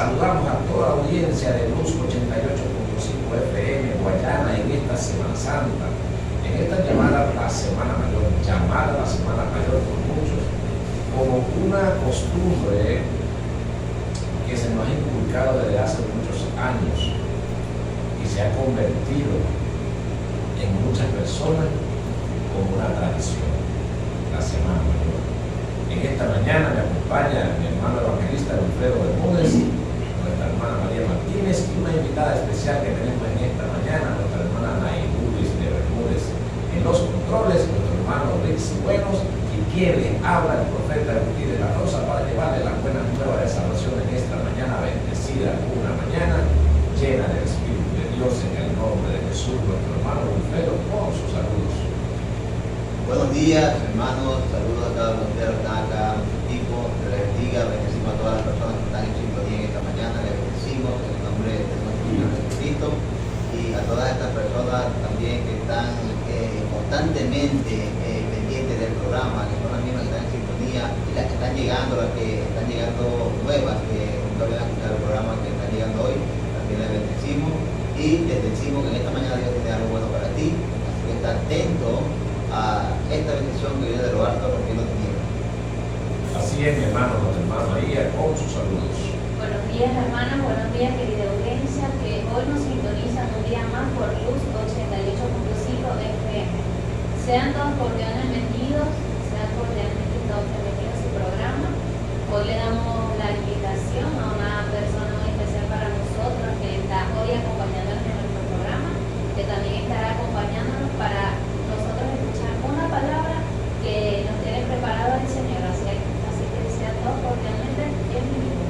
Saludamos a toda la audiencia de Luz 88.5 FM Guayana en esta Semana Santa, en esta llamada la Semana Mayor, llamada la Semana Mayor por muchos, como una costumbre que se nos ha inculcado desde hace muchos años y se ha convertido en muchas personas como una tradición, la Semana Mayor. En esta mañana me acompaña mi hermano evangelista Alfredo Bermúdez, nuestra hermana María Martínez y una invitada especial que tenemos en esta mañana, nuestra hermana Nairulis de Bermúdez. En los controles, nuestro hermano Rixi Buenos, y quien le habla el profeta Agustín de la Rosa para llevarle la buena nueva de salvación en esta mañana bendecida, una mañana llena del Espíritu de Dios, en el nombre de Jesús. Nuestro hermano Alfredo con sus saludos. Buenos días, hermanos, saludos a cada uno de los que están acá, equipo, que les bendiga, bendecimos a todas las personas que están en sintonía en esta mañana, les bendecimos en el nombre de nuestro Señor Jesucristo y a todas estas personas también que están constantemente pendientes del programa, que son las mismas que están en sintonía y las que están llegando, las que están llegando nuevas, que nunca habían escuchado el programa, que están llegando hoy, también les bendecimos y les decimos que en esta mañana Dios tiene algo bueno para ti, así que está atento a esta bendición que viene de lo alto rompiendo tinieblas. Así es, mi hermano, nuestra hermana María, con sus saludos. Buenos días, hermanas, buenos días, querida audiencia, que hoy nos sintonizan un día más por Luz 88.5 FM. Sean todos cordialmente bienvenidos a su programa. Hoy le damos la invitación a una persona muy especial para nosotros que está hoy acompañándonos en nuestro programa, que también estará acompañándonos para nosotros escuchar una palabra que nos tiene preparado el Señor, así que sean todos cordialmente bienvenidos.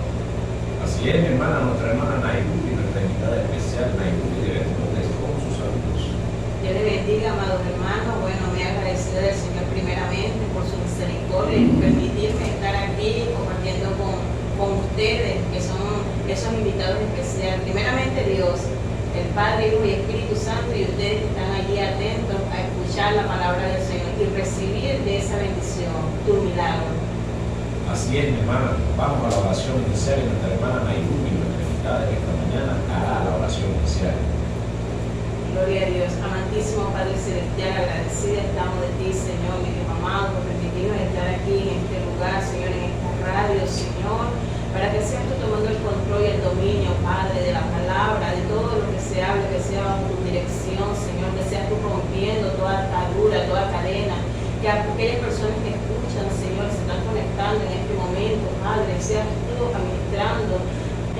Así es, mi hermana, nuestra hermana Nairulis, nuestra invitada especial Nairulis de Bermúdez, con sus saludos. Dios le bendiga, amados hermanos. Bueno, me agradecido del Señor primeramente por su misericordia y permitirme estar aquí compartiendo con ustedes, que son esos invitados especiales. Primeramente Dios, el Padre, Hijo y Espíritu Santo, y ustedes que están allí atentos a escuchar la palabra del Señor y recibir de esa bendición tu milagro. Así es, mi hermana, vamos a la oración inicial y nuestra hermana Nairulis, nuestra invitada de esta mañana, hará la oración inicial. Gloria a Dios, amantísimo Padre Celestial, agradecida estamos de ti, Señor, mi Dios amado, por permitirnos estar aquí en este lugar, Señor, en esta radio, Señor, para que seas tú tomando el control y el dominio, Padre, de la palabra, de todo lo que se hable, que sea bajo tu dirección, Señor, que seas tú rompiendo toda atadura, toda cadena, que aquellas personas que escuchan, Señor, se están conectando en este momento, Padre, seas tú administrando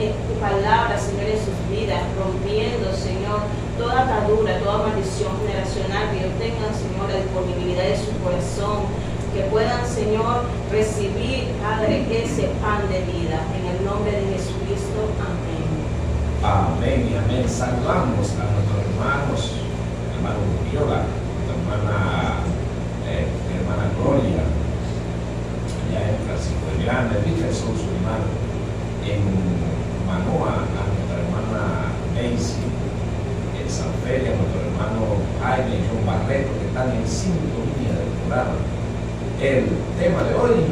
tu palabra, Señor, en sus vidas, rompiendo, Señor, toda atadura, toda maldición generacional, que ellos tengan, Señor, la disponibilidad de su corazón, que puedan, Señor, recibir, Padre, ese pan de vida, en el nombre de Jesucristo. Amén. Amén y amén. Saludamos a nuestros hermanos, hermano Viola, nuestra hermana Gloria, allá en Francisco de Miranda, en Richardson, su hermano, en Manoa, a nuestra hermana Macy, en San Felia, a nuestro hermano Jaime y John Barreto, que están en sintonía del programa. El tema de hoy,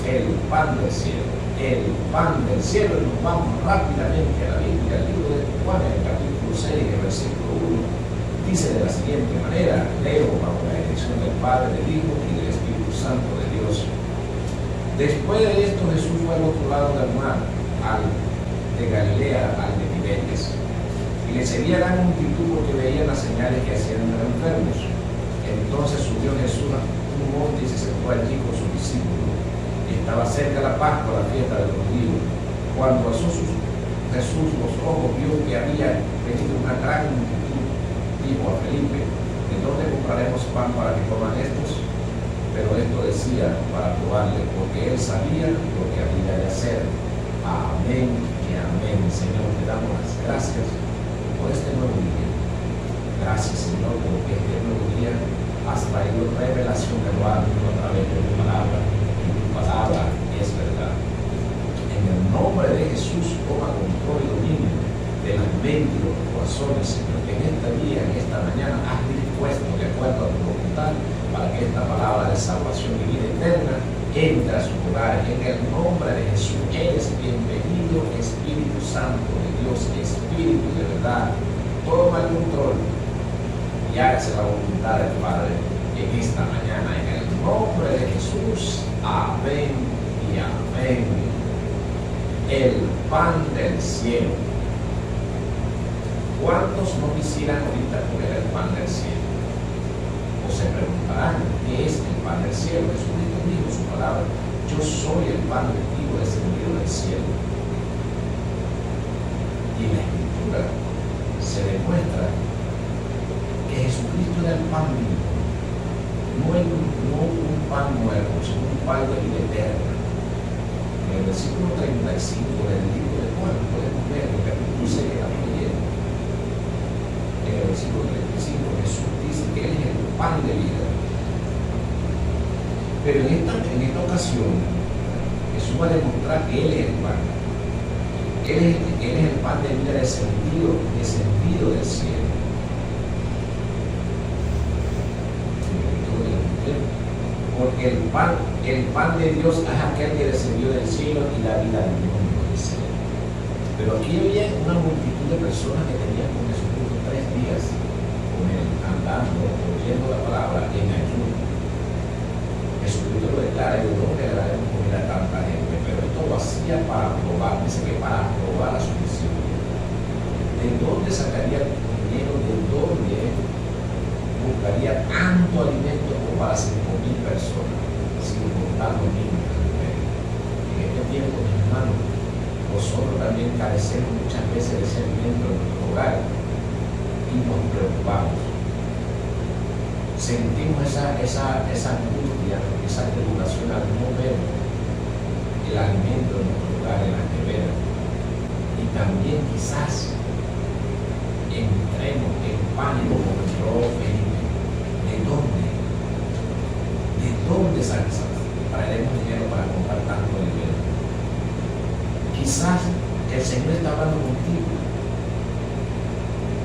el pan del cielo. El pan del cielo, y nos vamos rápidamente a la Biblia, al libro de Juan, en el capítulo 6, en el versículo 1, dice de la siguiente manera, leo bajo la dirección del Padre, del Hijo y del Espíritu Santo de Dios. Después de esto, Jesús fue al otro lado del mar, al de Galilea, al de Tiberias, y le seguía gran multitud porque veían las señales que hacían en los enfermos. Entonces subió Jesús a un monte y se sentó allí con sus discípulos. Estaba cerca la Pascua, la fiesta de los judíos. Cuando alzó Jesús los ojos, vio que había venido una gran multitud. Dijo a Felipe, ¿de dónde compraremos pan para que coman estos? Pero esto decía para probarle, porque él sabía lo que había de hacer. Amén y amén. Señor, te damos las gracias por este nuevo día. Gracias, Señor, porque este nuevo día has traído revelación de lo alto a través de tu palabra. Palabra es verdad. En el nombre de Jesús, toma control y dominio de las mentes y los corazones, Señor, que en este día, en esta mañana, has dispuesto de acuerdo a tu voluntad para que esta palabra de salvación y vida eterna entra a su hogar en el nombre de Jesús. Eres bienvenido, Espíritu Santo de Dios, Espíritu de verdad. Toma el control y hágase la voluntad del Padre en esta mañana, en el nombre de Jesús. Amén y amén. El pan del cielo. ¿Cuántos no quisieran ahorita comer el pan del cielo? O se preguntarán, ¿qué es el pan del cielo? Jesucristo dijo su palabra: yo soy el pan vivo descendido del cielo. Y en la Escritura se demuestra que Jesucristo era el pan vivo, no un pan nuevo, sino un pan de vida eterna. En el versículo 35 del libro de Juan podemos ver el capítulo 6 de la Biblia. En el versículo 35 Jesús dice que Él es el pan de vida. Pero en esta ocasión Jesús va a demostrar que Él es el pan. Él es el pan de vida descendido del cielo. Porque el pan de Dios es aquel que descendió del cielo y la vida del mundo, dice. Pero aquí había una multitud de personas que tenían con Jesucristo 3 días con Él, andando, oyendo la palabra en ayuno. Jesucristo lo declara: ¿de dónde le daremos comida a tanta gente? Pero esto lo hacía para probar, dice que para probar a sus discípulos. ¿De dónde sacaría dinero? ¿De dónde buscaría tanto alimento como para 5.000 personas, sin contar los niños? En este tiempo, mis hermanos, nosotros también carecemos muchas veces de ese alimento en nuestro hogar y nos preocupamos. Sentimos esa angustia, esa preocupación al no ver el alimento en nuestro hogar, en la nevera. Y también quizás entremos en pánico como entró Felipe. ¿De dónde traeremos dinero para comprar tanto alimento? Quizás el Señor está hablando contigo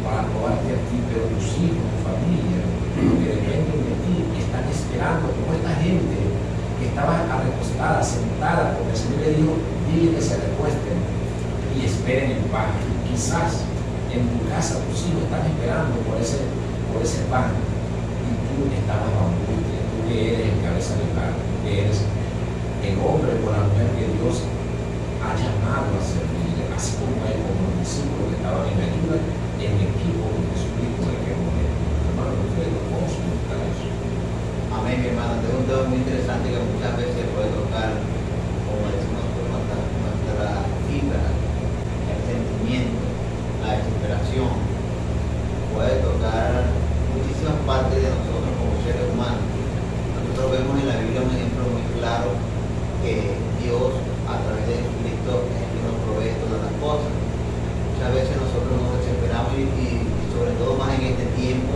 para probarte a ti, pero tus hijos, tu familia, que dependen de ti, están esperando, como esta gente que estaba recostada, sentada, porque el Señor le dijo: dile que se recuesten y esperen en paz. Quizás en tu casa tus hijos están esperando por ese pan y tú estás bajo angustia. Tú que eres el cabeza del hogar, tú que eres el hombre o la mujer que Dios ha llamado a servir, así como él, como los discípulos que estaban en ayuda, en equipo con Jesucristo de que morir. Hermano, ustedes no pueden soportar eso. Amén, mi hermano. Este es un tema muy interesante que muchas veces puede tocar, como decimos, por nuestra fibra, el sentimiento, la desesperación. Puede tocar muchísimas partes de nosotros como seres humanos. Nosotros vemos en la Biblia un ejemplo muy claro que Dios, a través de Jesucristo, es el que nos provee todas las cosas. Muchas veces nosotros nos desesperamos y sobre todo más en este tiempo,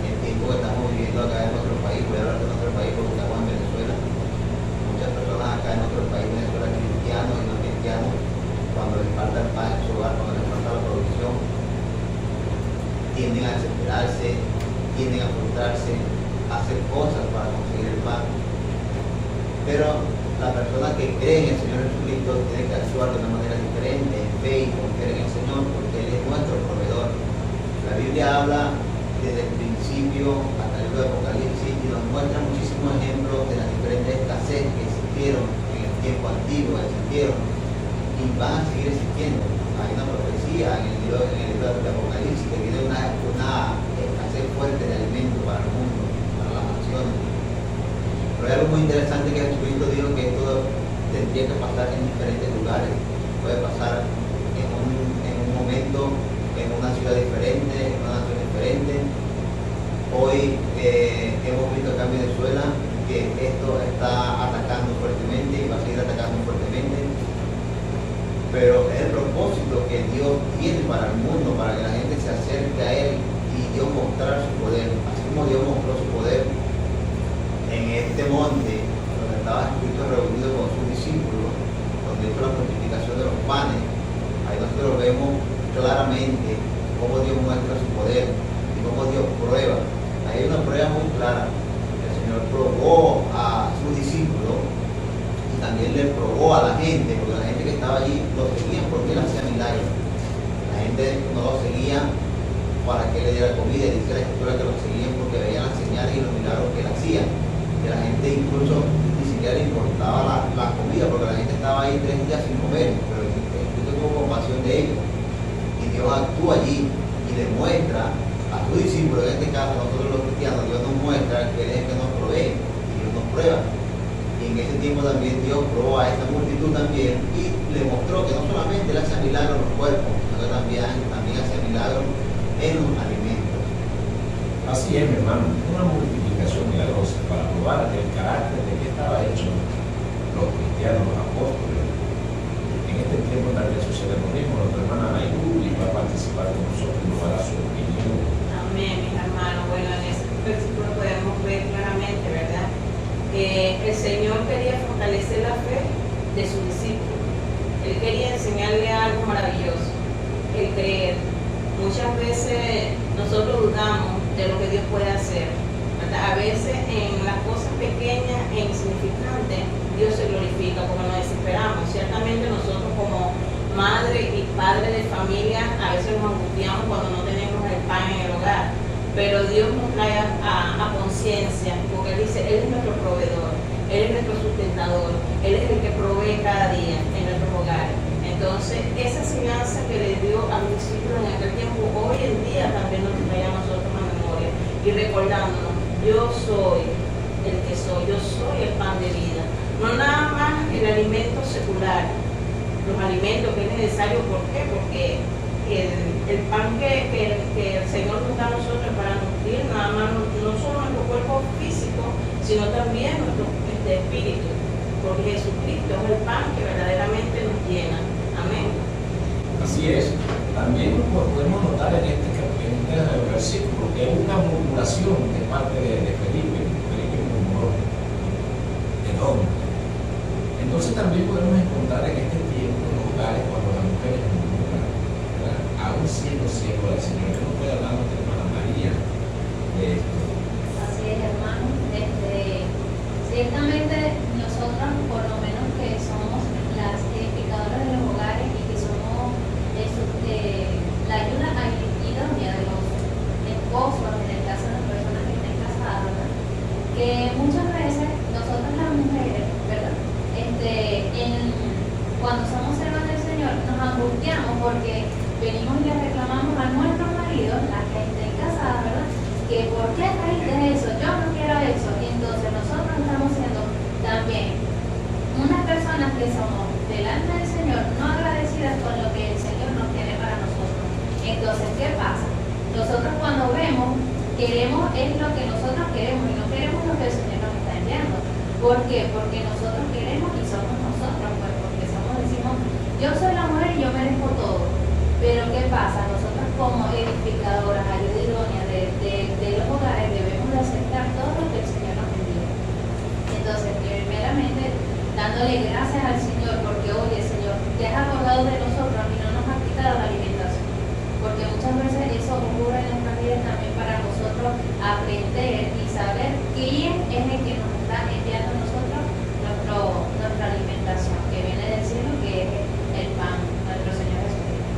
el tiempo que estamos viviendo acá en nuestro país. Voy a hablar de nuestro país porque estamos en Venezuela. Muchas personas acá en nuestro país, Venezuela, cristianos y no cristianos, cuando les falta el pan en su hogar, cuando les falta la provisión, tienden a desesperarse, tienden a frustrarse, a hacer cosas para conseguir el pan. Pero la persona que cree en el Señor Jesucristo tiene que actuar de una manera diferente, en fe y confiar en el Señor, porque Él es nuestro proveedor. La Biblia habla desde el principio hasta el libro de Apocalipsis y nos muestra muchísimos ejemplos de las diferentes escasez que existieron en el tiempo antiguo, existieron y van a seguir existiendo. Hay una profecía en el libro de Apocalipsis que viene una escasez fuerte de alimento para el mundo, para las naciones. Pero hay algo muy interesante que Jesucristo dijo, que esto tendría que pasar en diferentes lugares. Puede pasar en un momento, en una ciudad diferente, en una nación diferente. Hoy hemos visto acá en Venezuela que esto está atacando fuertemente y va a seguir atacando fuertemente. Pero es el propósito que Dios tiene para el mundo, para que la gente se acerque a Él y Dios mostrar su poder. Así como Dios mostró su poder en este monte donde estaba Jesucristo reunido con sus discípulos, donde hizo la multiplicación de los panes. Ahí nosotros vemos claramente cómo Dios muestra su poder y cómo Dios prueba. Ahí hay una prueba muy clara. El Señor probó a sus discípulos también le probó a la gente, porque la gente que estaba allí lo seguían porque él hacía milagros. La gente no lo seguía para que le diera comida, y dice la escritura que lo seguían porque veían las señales y los milagros que él hacía. Que la gente incluso ni siquiera le importaba la comida, porque la gente estaba ahí 3 días sin comer, pero Jesús tuvo compasión de ellos. Y Dios actúa allí y demuestra a sus discípulos, en este caso nosotros los cristianos, Dios nos muestra que Él es el que nos provee y Dios nos prueba. Y en ese tiempo también Dios probó a esta multitud también y le mostró que no solamente Él hacía milagros en los cuerpos, sino que también hacía milagros en los alimentos. Así es, mi hermano, una multiplicación milagrosa para probar el carácter de que estaba hecho los cristianos, los apóstoles. En este tiempo también sucede lo mismo. Nuestra hermana Nairuli va a participar con nosotros y nos dará su opinión. Amén, mis hermanos. Bueno, en ese versículo podemos ver claramente, ¿verdad? El Señor quería fortalecer la fe de sus discípulos. Él quería enseñarle algo maravilloso, el creer. Muchas veces nosotros dudamos de lo que Dios puede hacer, ¿verdad? A veces en las cosas pequeñas e insignificantes Dios se glorifica porque nos desesperamos. Ciertamente nosotros como madre y padre de familia a veces nos angustiamos cuando no tenemos el pan en el hogar, pero Dios nos trae a conciencia, porque Él dice, Él es nuestro proveedor, Él es nuestro sustentador, Él es el que provee cada día en nuestros hogares. Entonces, esa enseñanza que le dio a mis discípulos en aquel tiempo, hoy en día también nos trae a nosotros a memoria y recordándonos, yo soy el que soy, yo soy el pan de vida. No nada más el alimento secular, los alimentos que es necesario, ¿por qué? Porque el pan que el Señor nos da a nosotros para nutrir nada más no solo nuestro cuerpo físico, sino también nuestro espíritu, porque Jesucristo es el pan que verdaderamente nos llena. Amén. Así es. También podemos notar en este versículo que hay una murmuración de parte de Felipe. Felipe murmuró. ¿De dónde? Entonces también podemos encontrar en este tiempo en los hogares cuando las mujeres murmuran, ¿verdad? Aún siendo ciego del Señor. ¿Qué nos puede hablar nuestra hermana María de esto? Así es, hermano. Ciertamente nosotros, por lo menos que somos las edificadoras de los hogares y que somos la ayuda idónea de los esposos, en el caso de las personas que estén casadas, ¿verdad? Que muchas veces nosotros las mujeres, ¿verdad? Cuando somos servas del Señor nos angustiamos porque venimos y le reclamamos a nuestros maridos, las que estén casadas, ¿verdad? Que ¿por qué trajiste eso? Yo no quiero eso. Y entonces nosotros estamos siendo también unas personas que somos delante del Señor no agradecidas con lo que el Señor nos tiene para nosotros. Entonces, ¿qué pasa? Nosotros cuando vemos, queremos es lo que nosotros queremos y no queremos lo que el Señor nos está enviando. ¿Por qué? Porque nosotros queremos y somos nosotros, pues porque decimos, yo soy la mujer y yo merezco todo. Pero ¿qué pasa? Nosotros como edificadoras, ayuda idónea de los hogares debemos de aceptar todo lo que el Señor nos envía. Entonces, primeramente, dándole gracias al Señor, porque oye, Señor, te has acordado de nosotros y no nos has quitado la alimentación. Porque muchas veces eso ocurre en nuestras vidas también para nosotros aprender y saber quién es el que nos está enviando a nosotros nuestra alimentación, que viene del cielo, que es el pan, nuestro Señor Jesucristo.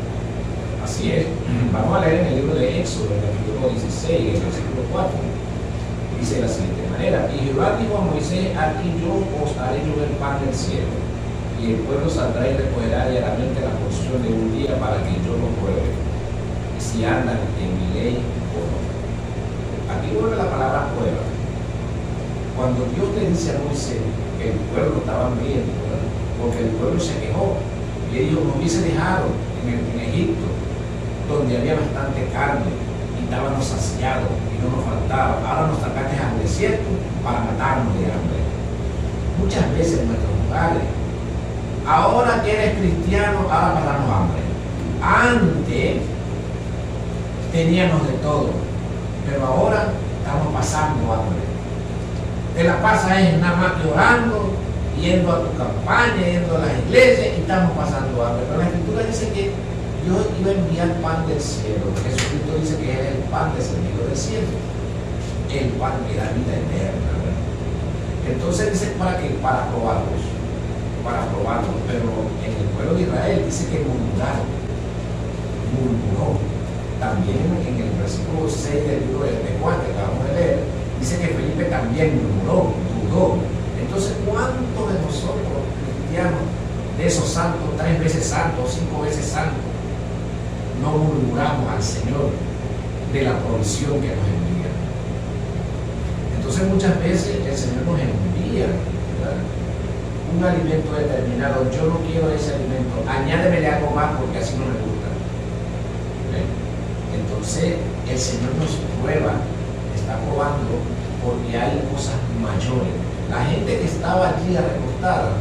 Así es. Vamos a leer en el libro de Éxodo, en el capítulo 16, el versículo 4. Dice de la siguiente manera: y Jehová dijo a Moisés, aquí yo os haré llover pan del cielo, y el pueblo saldrá y recogerá diariamente la porción de un día para que yo lo pruebe, y si andan en mi ley o no. Aquí vuelve la palabra prueba. Cuando Dios le dice a Moisés que el pueblo estaba hambriento, ¿verdad? Porque el pueblo se quejó, y él dijo, no hubiese dejado en Egipto, donde había bastante carne, y estábamos saciados, y no nos faltaba. Ahora nos sacaste al desierto para matarnos de hambre. Muchas veces en nuestros hogares, ahora que eres cristiano, ahora pasamos hambre. Antes teníamos de todo, pero ahora estamos pasando hambre. Te la pasa es nada más que orando, yendo a tu campaña, yendo a las iglesias, y estamos pasando hambre. Pero la Escritura dice que Dios iba a enviar pan del cielo. Jesucristo dice que es el pan descendido del cielo, el pan de la vida eterna, ¿verdad? Entonces dice, ¿para qué? Para probarlos. dice que murmuraron, murmuró. También en el versículo 6 del libro de Juan, que acabamos de leer, dice que Felipe también murmuró, dudó. Entonces, ¿cuántos de nosotros, cristianos, de esos santos, 3 veces santos, 5 veces santos, no murmuramos al Señor de la provisión que nos envía? Entonces, muchas veces el Señor nos envía, ¿verdad?, un alimento determinado. Yo no quiero ese alimento, añádemele algo más porque así no me gusta. Entonces el Señor nos prueba, está probando, porque hay cosas mayores. La gente que estaba allí recostada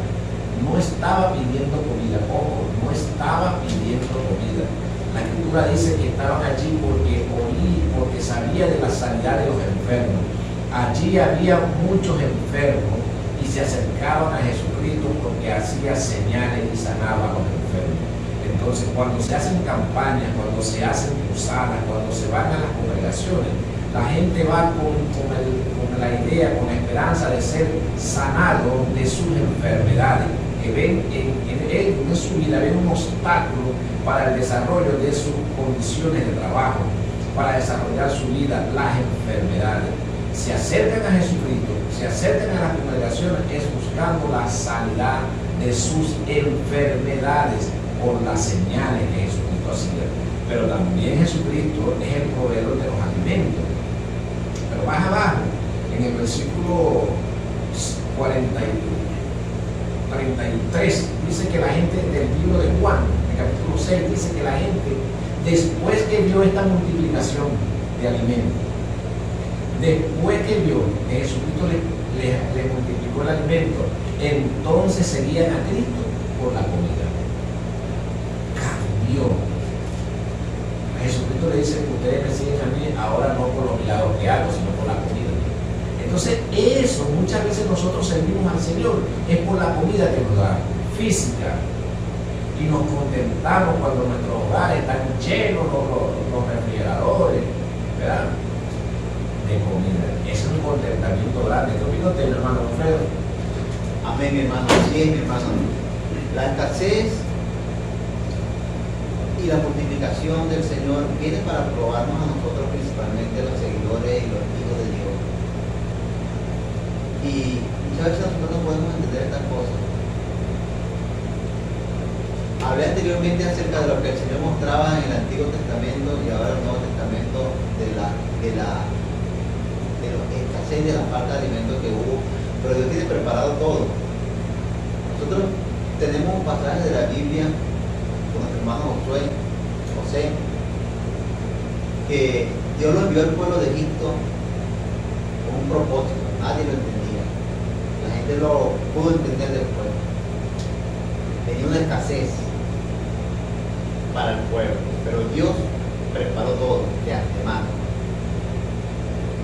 no estaba pidiendo comida, ojo, no estaba pidiendo comida. La Escritura dice que estaban allí porque sabía de la sanidad de los enfermos. Allí había muchos enfermos y se acercaban a Jesucristo porque hacía señales y sanaba a los enfermos. Entonces, cuando se hacen campañas, cuando se hacen cruzadas, cuando se van a las congregaciones, la gente va con la idea, con la esperanza de ser sanado de sus enfermedades, que ven en su vida, ven un obstáculo para el desarrollo de sus condiciones de trabajo, para desarrollar su vida, las enfermedades. Se acercan a Jesucristo, se acercan a las congregaciones, es buscando la sanidad de sus enfermedades por las señales que Jesucristo hacía. Pero también Jesucristo es el proveedor de los alimentos. Pero más abajo, en el versículo 33, dice que la gente del libro de Juan, en el capítulo 6, dice que la gente, después que vio esta multiplicación de alimentos, después que vio que Jesucristo le multiplicó el alimento, entonces seguían a Cristo por la comida. Cambió. Jesucristo le dice: ustedes me siguen a mí ahora no por los milagros que hago, sino por la comida. Entonces eso, muchas veces nosotros servimos al Señor es por la comida que nos da, física, y nos contentamos cuando nuestros hogares están llenos, los refrigeradores, ¿verdad?, de comida. Ese es un contentamiento grande. ¿Qué opina usted, mi hermano Alfredo? Amén, mi hermano. Así es, mi hermano. La escasez y la multiplicación del Señor viene para probarnos a nosotros, principalmente los seguidores y los hijos de Dios. Y muchas veces nosotros no podemos entender estas cosas. Hablé anteriormente acerca de lo que el Señor mostraba en el Antiguo Testamento y ahora el Nuevo Testamento de la escasez, de la falta de alimentos que hubo, pero Dios tiene preparado todo. Nosotros tenemos un pasaje de la Biblia con nuestro hermano José, que Dios lo envió al pueblo de Egipto con un propósito. Nadie lo entendía, la gente lo pudo entender después. Tenía una escasez para el pueblo, pero Dios preparó todo de antemano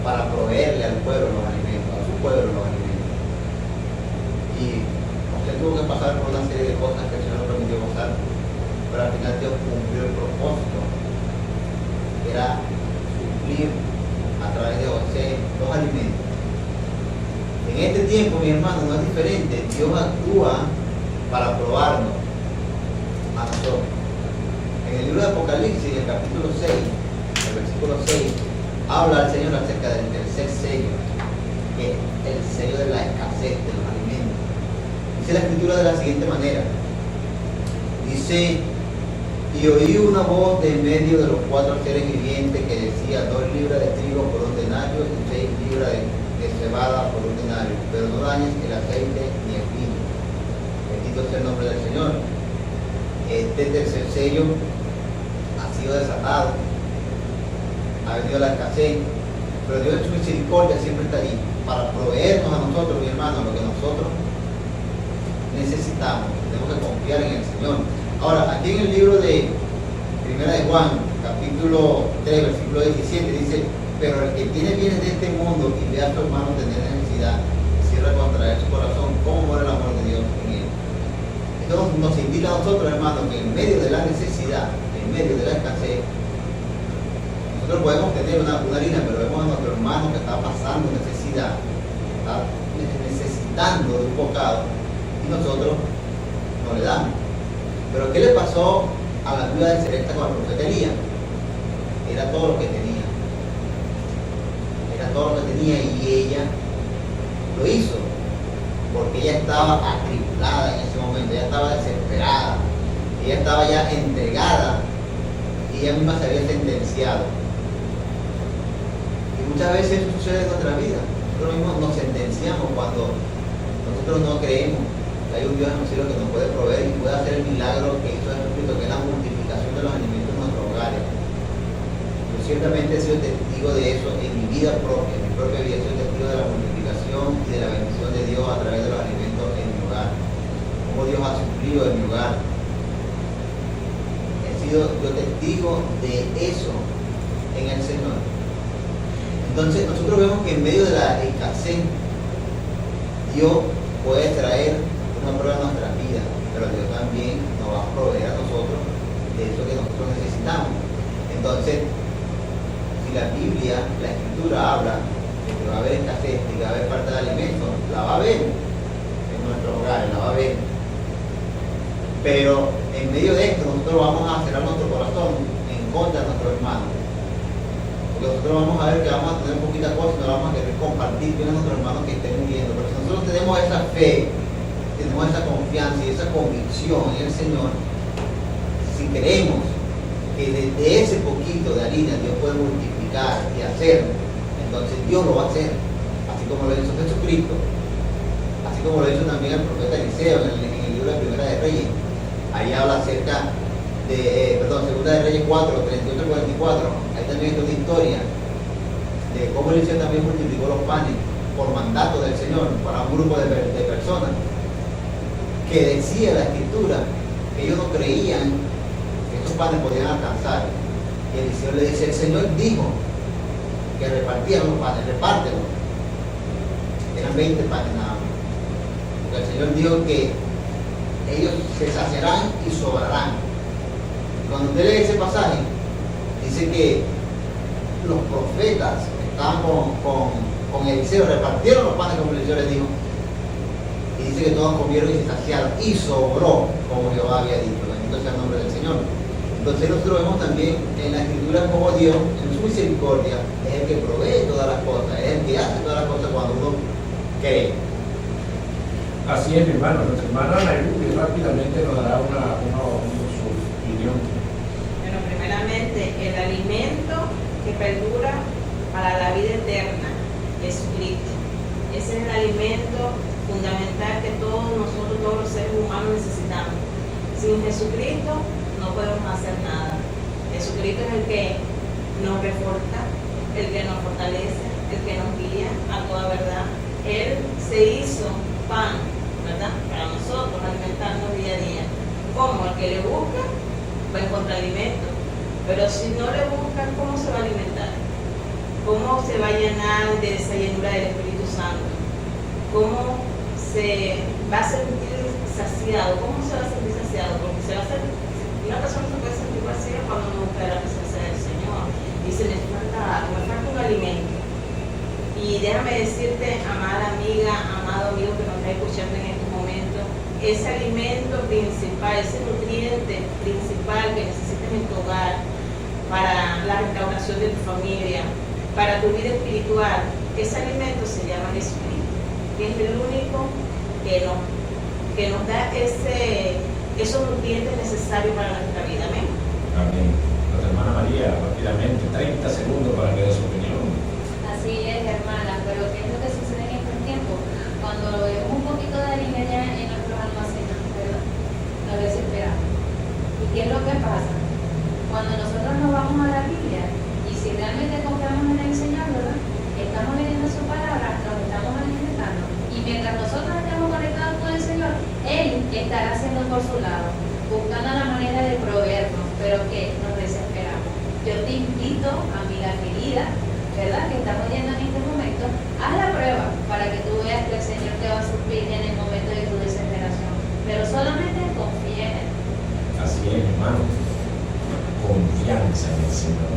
para proveerle al pueblo los alimentos, a su pueblo los alimentos. Y usted tuvo que pasar por una serie de cosas que el Señor permitió pasar, pero al final Dios cumplió el propósito, que era suplir a través de José los alimentos. En este tiempo, mi hermano, no es diferente. Dios actúa para probarnos a nosotros. En el libro de Apocalipsis, en el capítulo 6, el versículo 6, habla el Señor acerca del tercer sello, que es el sello de la escasez de los alimentos. Dice la Escritura de la siguiente manera. Dice: y oí una voz de en medio de los 4 seres vivientes que decía: 2 libras de trigo por un denario y 6 libras de cebada por un denario, pero no dañes el aceite ni el vino. Bendito sea el nombre del Señor. Este tercer sello ha sido desatado, ha venido la escasez, pero Dios en su misericordia siempre está ahí para proveernos a nosotros, mi hermano, lo que nosotros necesitamos. Tenemos que confiar en el Señor. Ahora, aquí en el libro de Primera de Juan, capítulo 3, versículo 17, dice: pero el que tiene bienes de este mundo y ve a su hermano tener necesidad, cierra contra él su corazón, ¿cómo muere el amor de Dios en él? Esto nos indica a nosotros, hermanos, que en medio de la necesidad, en medio de la escasez, nosotros podemos tener una harina, pero vemos a nuestro hermano que está pasando necesidad, está necesitando de un bocado, y nosotros no le damos. Pero ¿qué le pasó a la viuda de Sarepta con el profeta Elías? Era todo lo que tenía. Era todo lo que tenía y ella lo hizo. Porque ella estaba atribulada en ese momento, ella estaba desesperada, ella estaba ya entregada y ella misma se había sentenciado. Y muchas veces eso sucede en nuestra vida. Nosotros mismos nos sentenciamos cuando nosotros no creemos que hay un Dios en los cielos que nos puede proveer y puede hacer el milagro que hizo Jesucristo, que es la multiplicación de los alimentos en nuestros hogares. Yo ciertamente he sido testigo de eso en mi vida propia, en mi propia vida, he sido testigo de la multiplicación y de la bendición de Dios a través de los alimentos en mi hogar. Cómo Dios ha suplido en mi hogar. He sido yo testigo de eso en el Señor. Entonces nosotros vemos que en medio de la escasez, Dios puede traer una prueba a nuestras vidas, pero Dios también nos va a proveer a nosotros de eso que nosotros necesitamos. Entonces, si la Biblia, la Escritura habla de que va a haber escasez, de que va a haber falta de alimentos, la va a haber en nuestros hogares, la va a haber. Pero en medio de esto nosotros vamos a cerrar nuestro corazón en contra de nuestros hermanos. Porque nosotros vamos a ver que vamos a tener poquita cosa y no vamos a querer compartir con nuestros hermanos que estén muriendo. Pero si nosotros tenemos esa fe, tenemos esa confianza y esa convicción en el Señor, si creemos que desde ese poquito de harina Dios puede multiplicar y hacer, entonces Dios lo va a hacer, así como lo hizo Jesucristo, así como lo hizo también el profeta Eliseo en el libro de Primera de Reyes. Ahí habla acerca de, Segunda de Reyes 4, 38-44, ahí también está una historia de cómo Eliseo también multiplicó los panes por mandato del Señor para un grupo de personas, que decía la Escritura que ellos no creían que estos panes podían alcanzar. Y Eliseo le dice, el Señor dijo que repartían los panes, repártelos. Eran 20 panes nada más. Porque el Señor dijo que ellos se saciarán y sobrarán. Cuando usted lee ese pasaje, dice que los profetas que estaban con Eliseo repartieron los panes como Eliseo les dijo. Y dice que todos comieron y se saciaron y sobró, como Jehová había dicho. Bendito sea el nombre del Señor. Entonces nosotros vemos también en la Escritura como Dios, en su misericordia, es el que provee todas las cosas, es el que hace todas las cosas cuando uno cree. Así es, mi hermano. Nuestra hermana Nayubi rápidamente nos dará su opinión. Bueno, primeramente, el alimento que perdura para la vida eterna es Cristo. Ese es el alimento fundamental que todos nosotros, todos los seres humanos necesitamos. Sin Jesucristo no podemos hacer nada. Jesucristo es el que nos reforza, el que nos fortalece, el que nos guía a toda verdad. Él se hizo pan, ¿verdad? Para nosotros, alimentarnos día a día. Como el que le busca va a encontrar alimento, pero si no le busca, ¿cómo se va a alimentar? ¿Cómo se va a llenar de esa llenura del Espíritu Santo? ¿Cómo se va a sentir saciado? ¿Cómo se va a sentir saciado? Porque una persona se puede sentir vacía cuando no busca la presencia del Señor. Dice, me falta un alimento. Y déjame decirte, amada amiga, amado amigo que nos está escuchando en este momento, ese alimento principal, ese nutriente principal que necesitas en tu hogar para la restauración de tu familia, para tu vida espiritual, ese alimento se llama Jesucristo, que es el único que nos da esos nutrientes necesarios para nuestra vida. Amén. Amén. Nuestra hermana María, rápidamente, 30 segundos para que dé su opinión. Así es, hermana, pero ¿qué es lo que sucede en estos tiempos? Cuando vemos un poquito de harina ya en nuestros almacenes, ¿verdad? Nos desesperamos. ¿Y qué es lo que pasa? Cuando nosotros nos vamos a la Biblia, y si realmente confiamos en el Señor, ¿verdad? Estamos leyendo su palabra, nos estamos alimentando. Y mientras nosotros estemos conectados con el Señor, Él estará haciendo por su lado, buscando la manera de proveernos, pero que nos desesperamos. Yo te invito, amiga querida, ¿verdad? Que estamos yendo en este momento, haz la prueba para que tú veas que el Señor te va a suplir en el momento de tu desesperación, pero solamente confía en Él. Así es, hermano. Confianza en el Señor.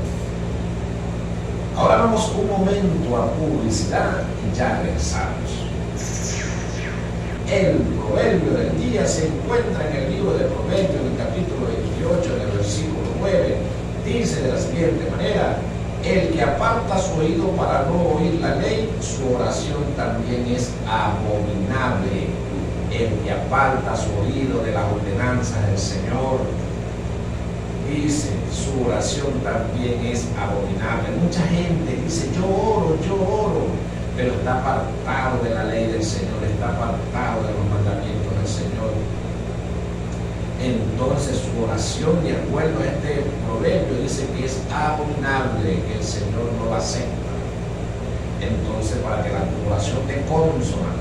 Ahora vamos un momento a publicidad y ya regresamos. El proverbio del día se encuentra en el libro de Proverbios, en el capítulo dice de la siguiente manera: el que aparta su oído para no oír la ley, su oración también es abominable. El que aparta su oído de las ordenanzas del Señor, dice, su oración también es abominable. Mucha gente dice, yo oro, pero está apartado de la ley del Señor, está apartado de los mandamientos del Señor. Entonces su oración, de acuerdo a este proverbio, dice que es abominable, que el Señor no la acepta. Entonces, para que la oración te consona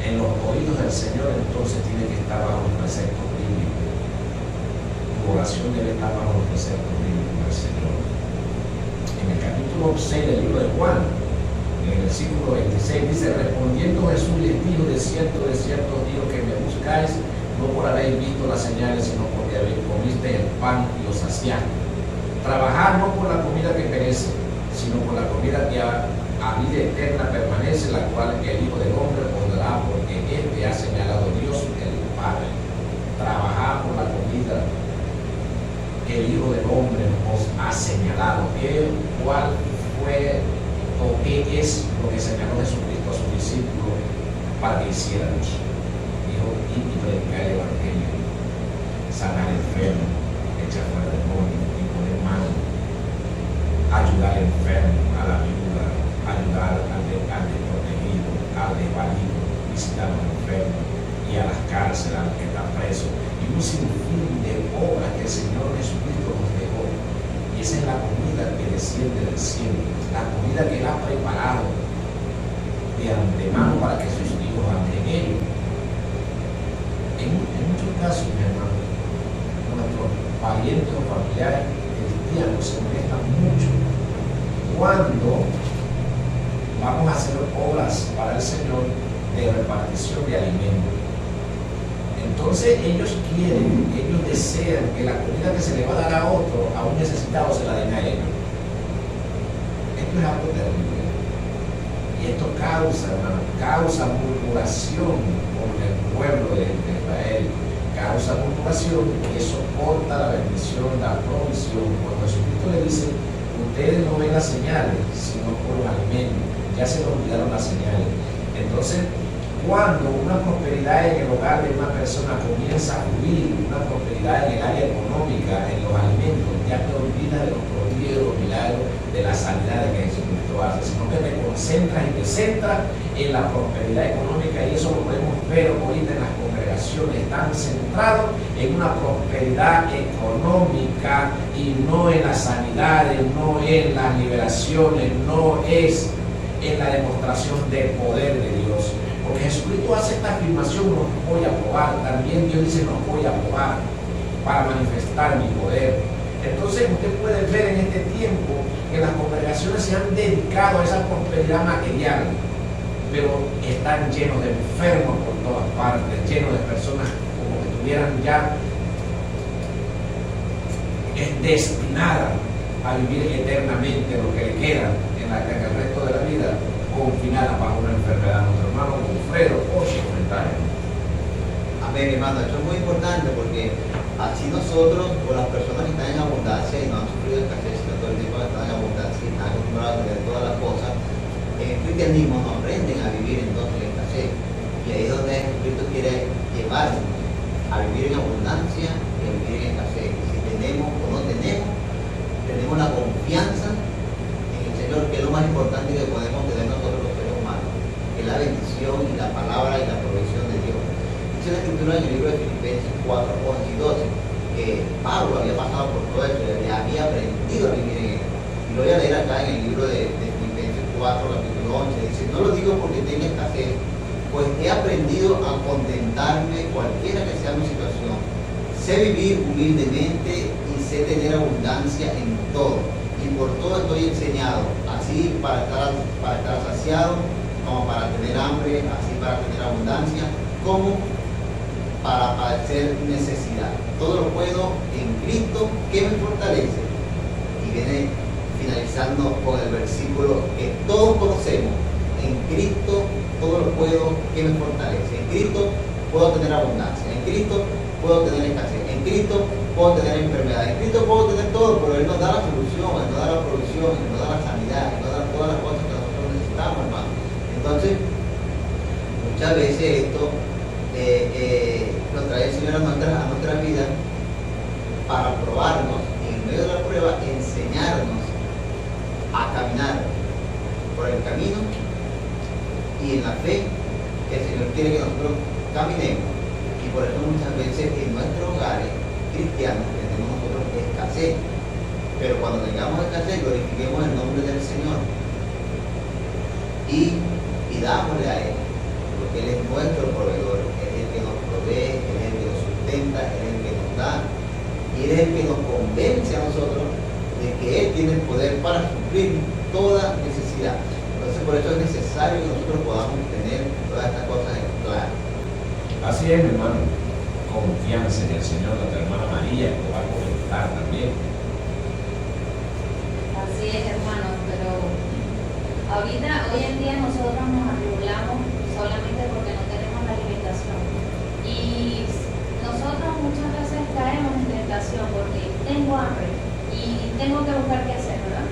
en los oídos del Señor, entonces tiene que estar bajo los preceptos bíblicos. Tu oración debe estar bajo los preceptos bíblicos del Señor. En el capítulo 6 del libro de Juan, en el versículo 26, dice, respondiendo Jesús les dijo, de cierto os digo que me buscáis, no por haber visto las señales, sino porque comiste el pan y os saciaste. Trabajad no por la comida que perece, sino por la comida que a vida eterna permanece, la cual el Hijo del Hombre pondrá, porque este ha señalado Dios el Padre. Trabajad por la comida que el Hijo del Hombre os ha señalado. ¿Cuál fue o qué es lo que señaló Jesucristo a sus discípulos para que hiciéramos? Dijo, y predicar el Evangelio, sanar enfermos, echar fuera demonios, imponer manos, ayudar al enfermo, a la viuda, ayudar al desprotegido, al desvalido, visitar a los enfermos y a las cárceles, a los que están presos, y un sinfín de obras que el Señor Jesucristo nos dejó. Y esa es la comida que desciende del cielo, la comida que Él ha preparado de antemano para que sus hijos anden en ello. En muchos casos, mi hermano, nuestros parientes o familiares cristianos se molestan mucho cuando vamos a hacer obras para el Señor de repartición de alimentos. Entonces ellos desean que la comida que se le va a dar a otro, a un necesitado, se la den a ellos. Esto es algo terrible. Y esto causa murmuración con el pueblo de Israel. Causa murmuración y eso corta la bendición, la provisión. Cuando Jesucristo le dice, ustedes no ven las señales, sino por los alimentos. Ya se les olvidaron las señales. Entonces, cuando una prosperidad en el hogar de una persona comienza a fluir, una prosperidad en el área económica, en los alimentos, ya te olvidas de los prodigios, los milagros, de la sanidad que Jesucristo hace, sino que te concentras y te centras en la prosperidad económica, y eso lo podemos ver ahorita en las congregaciones. Están centrados en una prosperidad económica y no en las sanidades, no en las liberaciones, no es en la demostración del poder de Dios. Porque Jesucristo hace esta afirmación, los voy a probar. También Dios dice, los voy a probar para manifestar mi poder. Entonces usted puede ver en este tiempo que las congregaciones se han dedicado a esa prosperidad material, pero están llenos de enfermos por todas partes, llenos de personas como que estuvieran ya destinadas a vivir eternamente lo que le queda en el resto de la vida, confinadas bajo una enfermedad. Nuestro hermano Wilfredo, por su comentario. Amén, hermano. Eso es muy importante porque así nosotros, o las personas que están en abundancia y no han sufrido escasez, sino todo el tiempo están en abundancia y están acostumbrados a tener todas las cosas, en el cristianismo no aprenden a vivir entonces en escasez. Y ahí es donde Jesucristo quiere llevarnos a vivir en abundancia y a vivir en escasez. Si tenemos o no tenemos, tenemos la confianza en el Señor, que es lo más importante que podemos tener nosotros los seres humanos, que es la bendición y la palabra y la provisión de Dios. Dice la Escritura en el libro de Filipenses 4, 11 y 12, que Pablo había pasado por todo eso y había aprendido a vivir en él. Y lo voy a leer acá en el libro de Filipenses 4, capítulo 11, dice, no lo digo porque tenga escasez, pues he aprendido a contentarme cualquiera que sea mi situación. Sé vivir humildemente y sé tener abundancia en todo. Y por todo estoy enseñado, así para estar saciado, como para tener hambre, así para tener abundancia, como para padecer necesidad. Todo lo puedo en Cristo que me fortalece. Y viene finalizando con el versículo que todos conocemos. En Cristo todo lo puedo que me fortalece. En Cristo puedo tener abundancia. En Cristo puedo tener escasez, en Cristo puedo tener enfermedad, en Cristo puedo tener todo, pero Él nos da la solución, Él nos da la provisión, Él nos da la sanidad, Él nos da todas las cosas que nosotros necesitamos, hermano. Entonces, muchas veces esto lo trae el Señor a nuestras vidas para probarnos, y en medio de la prueba, enseñarnos a caminar por el camino y en la fe que el Señor quiere que nosotros caminemos. Y por eso muchas veces en nuestros hogares cristianos tenemos nosotros escasez, pero cuando tengamos escasez glorifiquemos el nombre del Señor y pidámosle a Él, porque Él es nuestro proveedor, Él es el que nos provee, Él es el que nos sustenta, Él es el que nos da, y Él es el que nos convence a nosotros de que Él tiene el poder para suplir toda necesidad. Entonces por eso es necesario que nosotros podamos tener todas estas cosas en claro. Así es, mi hermano. Confianza en el Señor. Nuestra hermana María lo va a comentar también. Así es, hermano, pero hoy en día nosotros nos atribulamos solamente porque no tenemos la alimentación. Y nosotros muchas veces caemos en tentación porque tengo hambre y tengo que buscar qué hacer, ¿verdad?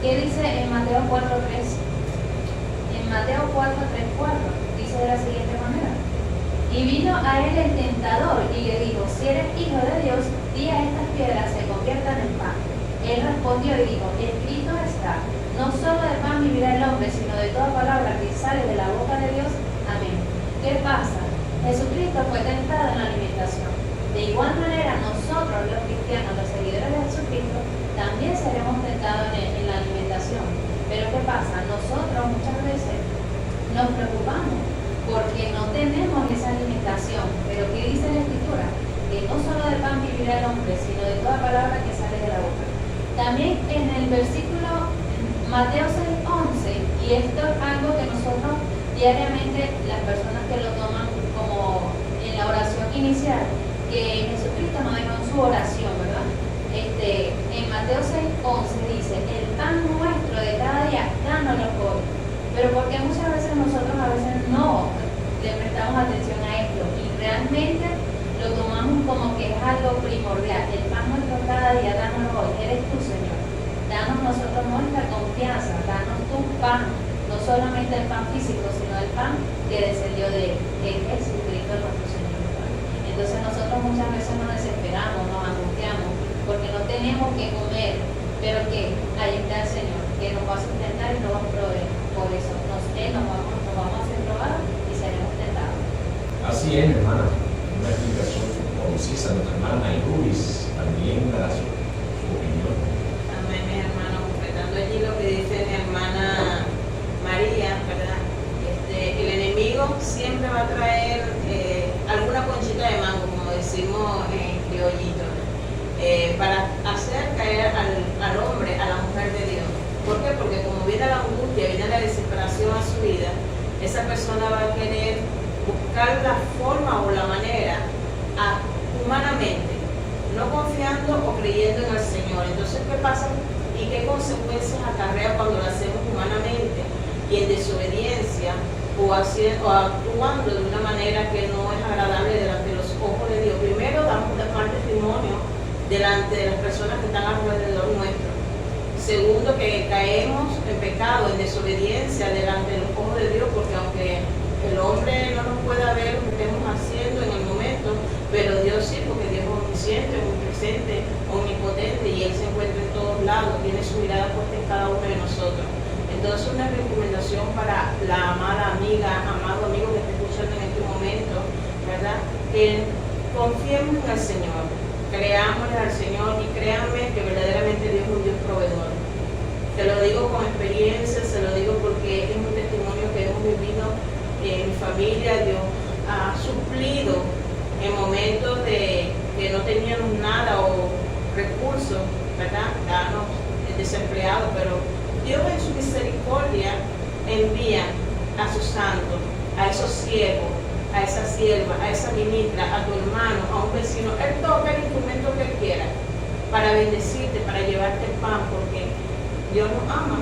¿Qué dice en Mateo 4:3? En Mateo 4:3-4 dice de la siguiente manera: y vino a él el tentador y le dijo, si eres hijo de Dios, di a estas piedras se conviertan en pan. Él respondió y dijo, escrito está, no solo de pan vivirá el hombre, sino de toda palabra que sale de la boca de Dios. Amén. ¿Qué pasa? Jesucristo fue tentado en la alimentación. De igual manera, nosotros los cristianos, los seguidores de Jesucristo, también seremos tentados en la alimentación. Pero ¿qué pasa? Nosotros muchas veces nos preocupamos porque no tenemos esa alimentación. Pero ¿qué dice la Escritura? Que no solo de pan vivirá el hombre, sino de toda palabra que sale de la boca. También en el versículo Mateo 6:11, y esto es algo que nosotros diariamente, las personas que lo toman como en la oración inicial, que Jesucristo nos dejó en su oración, ¿verdad? En Mateo 6:11 dice, el pan nuestro de cada día, dánoslo hoy. Pero porque muchas veces nosotros no le prestamos atención a esto y realmente lo tomamos como que es algo primordial. El pan nuestro cada día, danos hoy, eres tú, Señor. Danos nosotros nuestra confianza, danos tu pan, no solamente el pan físico, sino el pan que descendió de Jesucristo nuestro Señor. Entonces nosotros muchas veces nos desesperamos, nos angustiamos, porque no tenemos que comer, pero que ahí está el Señor, que nos va a sustentar y nos va a proveer. Por eso nos vamos a ser probados y seremos tentados. Así es, hermana. Una explicación concisa. Nuestra hermana Luis también dará su opinión. Amén, mi hermano. Completando allí lo que dice mi hermana María, ¿verdad? El enemigo siempre va a traer alguna conchita de mango, como decimos en criollito, para hacer caer al hombre, a la mujer de Dios. ¿Por qué? Porque como viene la angustia, viene la desesperación a su vida, esa persona va a querer buscar la forma o la manera humanamente, no confiando o creyendo en el Señor. Entonces, ¿qué pasa y qué consecuencias acarrea cuando lo hacemos humanamente y en desobediencia o actuando de una manera que no es agradable delante de los ojos de Dios? Primero, damos mal testimonio delante de las personas que están alrededor nuestro. Segundo, que caemos en pecado, en desobediencia delante de los ojos de Dios, porque aunque el hombre no nos pueda ver lo que estemos haciendo en el momento, pero Dios sí, porque Dios es omnisciente, omnipresente, omnipotente, y Él se encuentra en todos lados, tiene su mirada puesta en cada uno de nosotros. Entonces, una recomendación para la amada amiga, amado amigo que está escuchando en este momento, ¿verdad? Que confiemos en el Señor, creámosle al Señor y créanme que verdaderamente Dios es un Dios proveedor. Se lo digo con experiencia, se lo digo porque es un testimonio que hemos vivido en mi familia. Dios ha suplido en momentos de que no teníamos nada o recursos, ¿verdad? Estábamos desempleados, pero Dios en su misericordia envía a sus santos, a esos siervos, a esa sierva, a esa ministra, a tu hermano, a un vecino. Él toca el instrumento que él quiera para bendecirte, para llevarte el pan, porque Dios nos ama.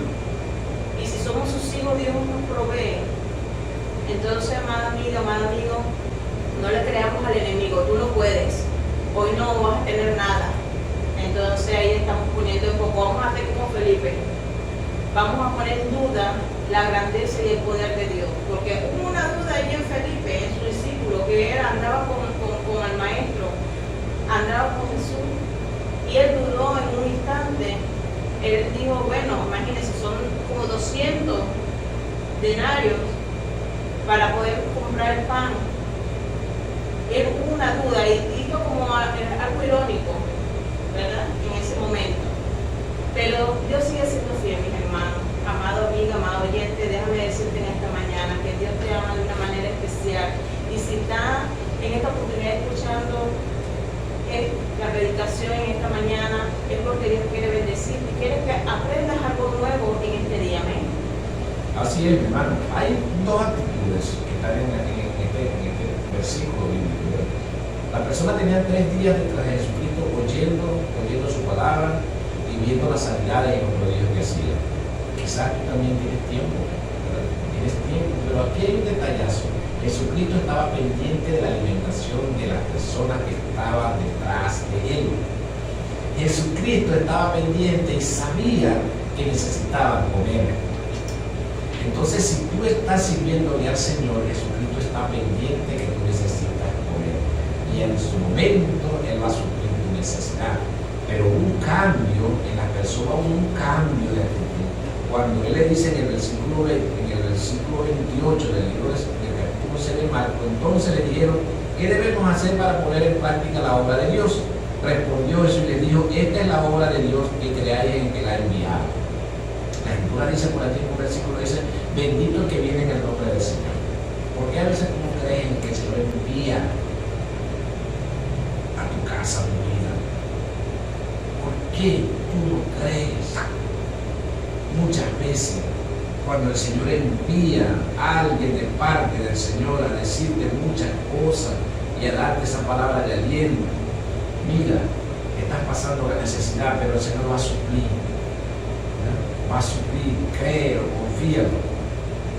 Y si somos sus hijos, Dios nos provee. Entonces, amada amiga, amado amigo, No le creamos al enemigo, tú no puedes, hoy no vas a tener nada. Entonces ahí estamos poniendo en poco, vamos a hacer como Felipe, vamos a poner en duda la grandeza y el poder de Dios, porque hubo una duda ahí en Felipe, en su discípulo, que él andaba con el maestro, andaba con Jesús, y él dudó en un instante. Él dijo, bueno, imagínense, son como 200 denarios para poder comprar el pan. Él hubo una duda y hizo como algo irónico, ¿verdad? En ese momento. Pero Dios sigue siendo fiel, mis hermanos. Amado amigo, amado oyente, déjame decirte en esta mañana que Dios te ama de una manera especial. Y si está en esta oportunidad escuchando la predicación en esta mañana, es porque Dios quiere bendecirte y quiere que aprendas algo nuevo en este día. Amén. Así es, mi hermano. Hay dos actitudes que están en este versículo bíblico. La persona tenía 3 días detrás de Jesucristo oyendo su palabra y viendo las sanidades y los prodigios que hacía. Quizás tú también tienes tiempo, ¿verdad? Tienes tiempo, pero aquí hay un detallazo. Jesucristo estaba pendiente de la alimentación de las personas que estaban detrás de él. Jesucristo estaba pendiente y sabía que necesitaban comer. Entonces, si tú estás sirviéndole al Señor, Jesucristo está pendiente que tú necesitas comer. Y en su momento, Él va a suplir tu necesidad. Pero un cambio en la persona, un cambio de actitud. Cuando Él le dice en el versículo 28 del libro del capítulo 6 de Marcos, entonces le dijeron, ¿qué debemos hacer para poner en práctica la obra de Dios? Respondió Jesús y le dijo, esta es la obra de Dios, que creáis en que la ha enviado. La Escritura dice por aquí en un versículo, dice, bendito el que viene en el nombre del Señor. Porque a veces tú no crees en que el Señor envía a tu casa, a tu vida. ¿Por qué tú no crees? Muchas veces, cuando el Señor envía a alguien de parte del Señor a decirte muchas cosas y a darte esa palabra de aliento, mira, estás pasando la necesidad, pero el Señor va a suplir. Va a suplir, créelo,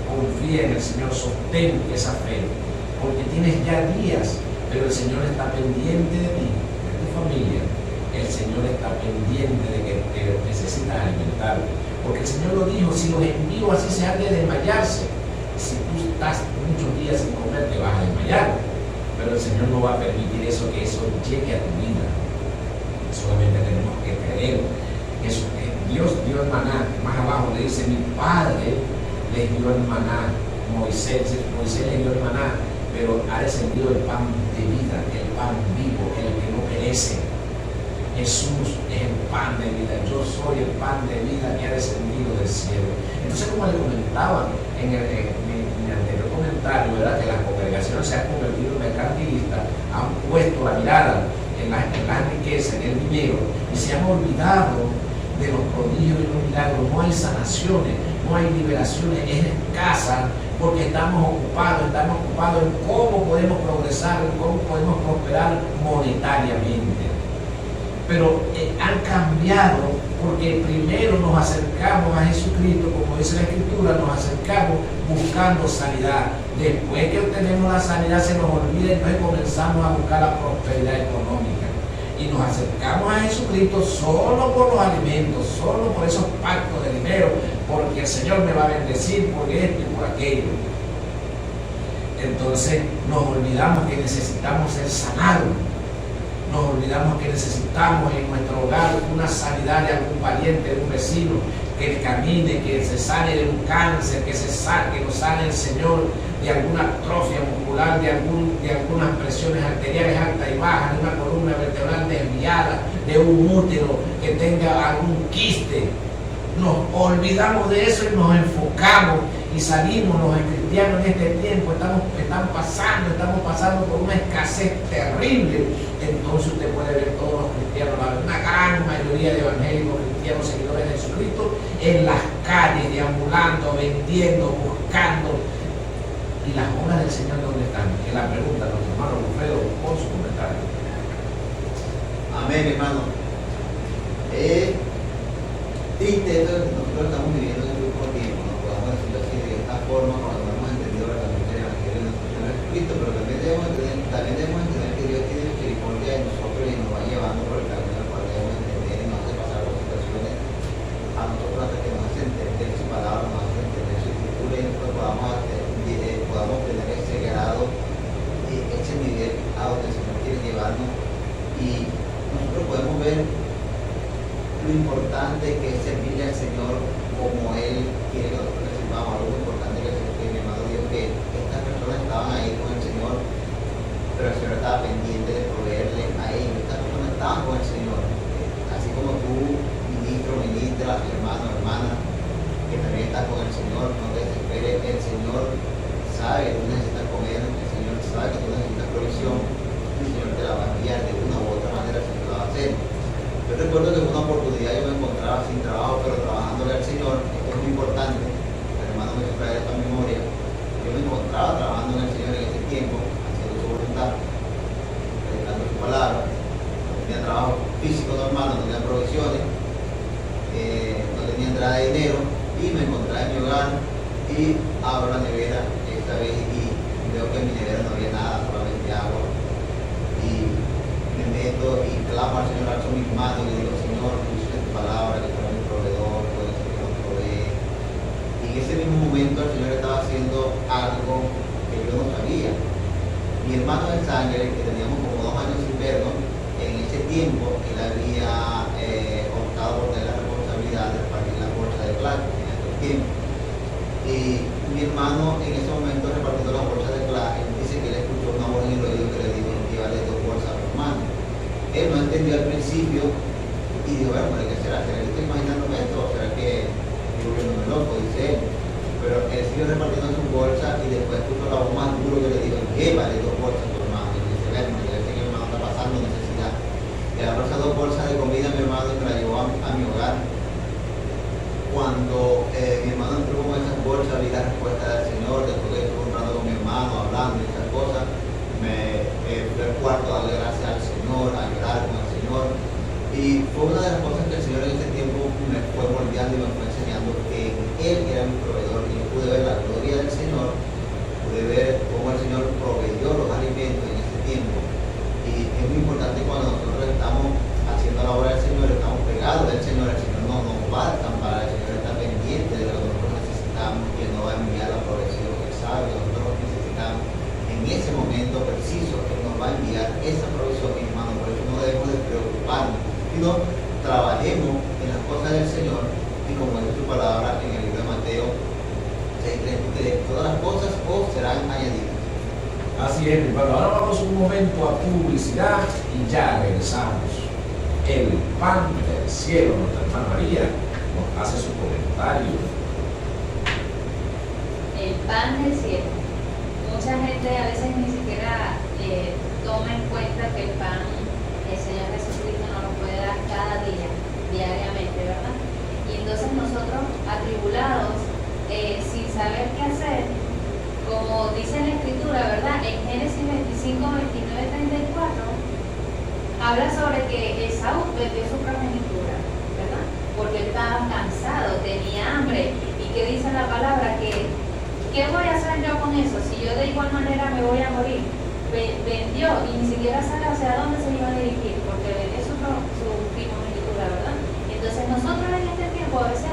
confía en el Señor, sostén esa fe, porque tienes ya días, pero el Señor está pendiente de ti, de tu familia. El Señor está pendiente de que te necesitas alimentar, porque el Señor lo dijo, si los envío así se han de desmayarse. Si tú estás muchos días sin comer, te vas a desmayar, pero el Señor no va a permitir eso, que eso llegue a tu vida. Solamente tenemos que creer. Eso, Dios dio el maná, más abajo le dice, mi Padre les dio el maná, Moisés les dio el maná, pero ha descendido el pan de vida, el pan vivo, el que no perece. Jesús es el pan de vida, yo soy el pan de vida que ha descendido del cielo. Entonces, como le comentaba en mi anterior comentario, ¿verdad? Que las congregaciones se han convertido en mercantilistas, han puesto la mirada en la riqueza, en el dinero, y se han olvidado de los prodigios y los milagros. No hay sanaciones, no hay liberaciones, es escasa, porque estamos ocupados en cómo podemos progresar, en cómo podemos prosperar monetariamente. Pero han cambiado porque primero nos acercamos a Jesucristo, como dice la Escritura, nos acercamos buscando sanidad. Después que obtenemos la sanidad se nos olvida y entonces comenzamos a buscar la prosperidad económica. Y nos acercamos a Jesucristo solo por los alimentos, solo por esos pactos de dinero, porque el Señor me va a bendecir por esto y por aquello. Entonces nos olvidamos que necesitamos ser sanados. Nos olvidamos que necesitamos en nuestro hogar una sanidad de algún pariente, de un vecino, que camine, que se sane de un cáncer, que nos sane el Señor de alguna atrofia muscular, de algunas presiones arteriales altas y bajas, de una columna vertebral desviada, de un útero que tenga algún quiste. Nos olvidamos de eso y nos enfocamos y salimos los cristianos en este tiempo, estamos pasando por una escasez terrible. Entonces usted puede ver todos los cristianos, una gran mayoría de evangélicos cristianos seguidores de Jesucristo en las calles, deambulando, vendiendo, buscando. ¿Y las obras del Señor dónde están? Que la pregunta a nuestro hermano Wilfredo con su comentario. Amén, hermano. Triste esto que nosotros estamos viviendo en el último tiempo, nos podamos decirlo así de esta forma cuando hemos entendido la transmisión del Evangelio de nuestro Señor Jesucristo, pero también debemos entender Y nosotros podemos ver lo importante que es servirle al Señor como Él quiere que nosotros le sirvamos. Algo muy importante que mi hermano dijo, que estas personas estaban ahí con el Señor, pero el Señor estaba pendiente de proveerle a ellos. Estas personas estaban con el Señor. Así como tú, ministro, ministra, hermano, hermana, que también estás con el Señor, no te desesperes. El Señor sabe que tú necesitas comer, el Señor sabe que tú necesitas provisión, el Señor te la va a enviar de una u otra manera, el Señor lo va a hacer. Yo recuerdo que en una oportunidad yo me encontraba sin trabajo, pero trabajándole al Señor. Esto es muy importante, el hermano me trae esta memoria. Yo me encontraba trabajando en el Señor en ese tiempo, haciendo su voluntad, predicando su palabra. No tenía trabajo físico normal, no tenía provisiones, no tenía entrada de dinero, y me encontraba en mi hogar y abro la nevera esta vez y veo que en mi nevera no había nada, solamente agua. Y me meto y clamo al Señor, alzo mis manos y le digo, Señor, tú dices en tu palabra que tú eres mi proveedor, tú eres el que nos provee. Y en ese mismo momento el Señor estaba haciendo algo que yo no sabía. Mi hermano de sangre, que teníamos como 2 años sin vernos, en ese tiempo él había optado por tener la responsabilidad de repartir la bolsa de plástico en aquel tiempo. Y mi hermano en ese momento repartiendo la bolsa de plástico, dice que él escuchó una voz en el oído que le dijo, llévale 2 bolsas a mi hermano. Él no entendió al principio y dijo, bueno, ¿qué será? ¿Será que estoy imaginándome esto? ¿O será que estoy volviéndome loco? Dice él. Pero él siguió repartiendo sus bolsas y después escuchó la voz más duro que le dijo, llévale 2 bolsas a tu hermano. Y dice, bueno, yo sé que mi hermano está pasando necesidad. Le agarró esas 2 bolsas de comida a mi hermano y me la llevó a mi hogar. Cuando mi hermano entró con esas bolsas, vi la respuesta del Señor, después que estuve entrando con mi hermano, hablando y esas cosas, me fui al cuarto a darle gracias al Señor, a llorar con el Señor. Y fue una de las cosas que el Señor en ese tiempo me fue moldeando y me fue enseñando que Él era mi proveedor. Y yo pude ver la gloria del Señor, pude ver cómo el Señor proveyó los alimentos en ese tiempo. Y es muy importante cuando nosotros estamos haciendo la obra del Señor, estamos pegados del Señor, el Señor no nos va a desamparar, el Señor está pendiente de lo que nosotros necesitamos y Él nos va a enviar la provisión que Él sabe que nosotros necesitamos. En ese momento preciso, Él nos va a enviar esa provisión, mi hermano. Por eso no debemos de preocuparnos, sino trabajemos en las cosas del Señor y como dice su palabra en el libro de Mateo 6:3, que todas las cosas os serán añadidas. Así es, bueno, ahora vamos un momento a publicidad y ya regresamos. El pan del cielo, nuestra hermana María nos hace su comentario. El pan del cielo. Mucha gente a veces ni siquiera toma en cuenta que el pan, el Señor Jesucristo nos lo puede dar cada día, diariamente, ¿verdad? Y entonces nosotros, atribulados, sin saber qué hacer, como dice la Escritura, ¿verdad? En Génesis 25, 29, 34, habla sobre que Esaú vendió su primogenitura, ¿verdad? Porque él estaba cansado, tenía hambre. ¿Y qué dice la palabra? Que ¿qué voy a hacer yo con eso? Si yo de igual manera me voy a morir. Vendió y ni siquiera sabe hacia dónde se iba a dirigir, porque vendió su primogenitura, ¿verdad? Entonces nosotros en este tiempo a veces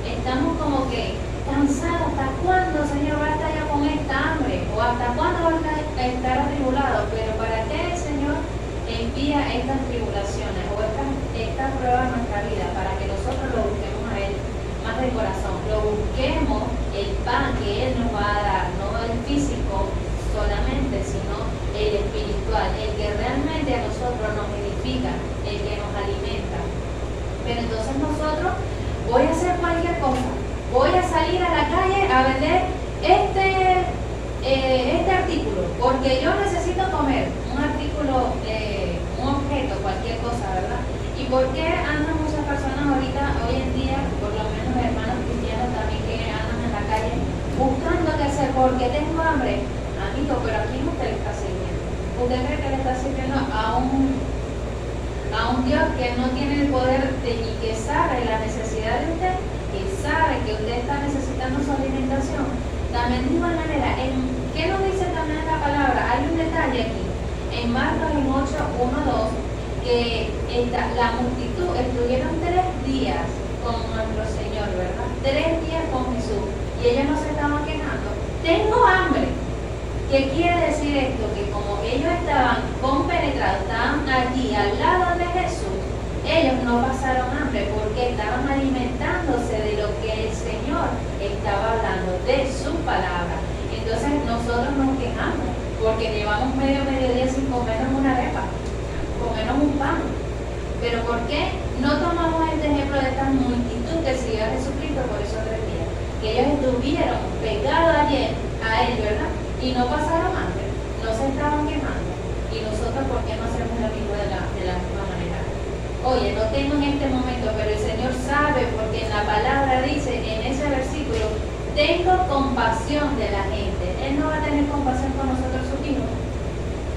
estamos como que cansados. ¿Hasta cuándo, Señor, va a estar yo con esta hambre? ¿O hasta cuándo va a estar atribulado? Pero ¿para qué el Señor envía estas tribulaciones o estas pruebas en nuestra vida? Para que nosotros lo busquemos a Él más de corazón, lo busquemos el pan que Él nos va a dar, no el físico solamente, sino el espiritual, el que realmente a nosotros nos edifica, el que nos alimenta. Pero entonces nosotros, voy a hacer cualquier cosa, voy a salir a la calle a vender este artículo, porque yo necesito comer un artículo, un objeto, cualquier cosa, ¿verdad? ¿Y por qué andan muchas personas ahorita, hoy en día, por lo menos hermanos cristianos también que andan en la calle, buscando qué hacer? Porque tengo hambre. Amigo, pero ¿a quién usted le está sirviendo? ¿Usted cree que le está sirviendo a un Dios que no tiene el poder y que sabe la necesidad de usted, que sabe que usted está necesitando su alimentación? También de igual manera, ¿qué nos dice también la palabra? Hay un detalle aquí, en Marcos 8, 1, 2, que la multitud estuvieron 3 días con nuestro Señor, ¿verdad? 3 días con Jesús, y ellos no se estaban quejando. Tengo hambre. ¿Qué quiere decir esto? Que como ellos estaban compenetrados, estaban allí al ellos no pasaron hambre porque estaban alimentándose de lo que el Señor estaba hablando, de su palabra. Entonces nosotros nos quejamos porque llevamos mediodía sin comernos una arepa, comernos un pan. Pero ¿por qué no tomamos este ejemplo de esta multitud que siguió a Jesucristo por esos 3 días? Que ellos estuvieron pegados ayer a él, ¿verdad? Y no pasaron hambre, no se estaban quemando. Y nosotros, ¿por qué no hacemos lo mismo de la misma manera? Oye, no tengo en este momento, pero el Señor sabe, porque en la palabra dice, en ese versículo, tengo compasión de la gente. Él no va a tener compasión con nosotros, sus hijos.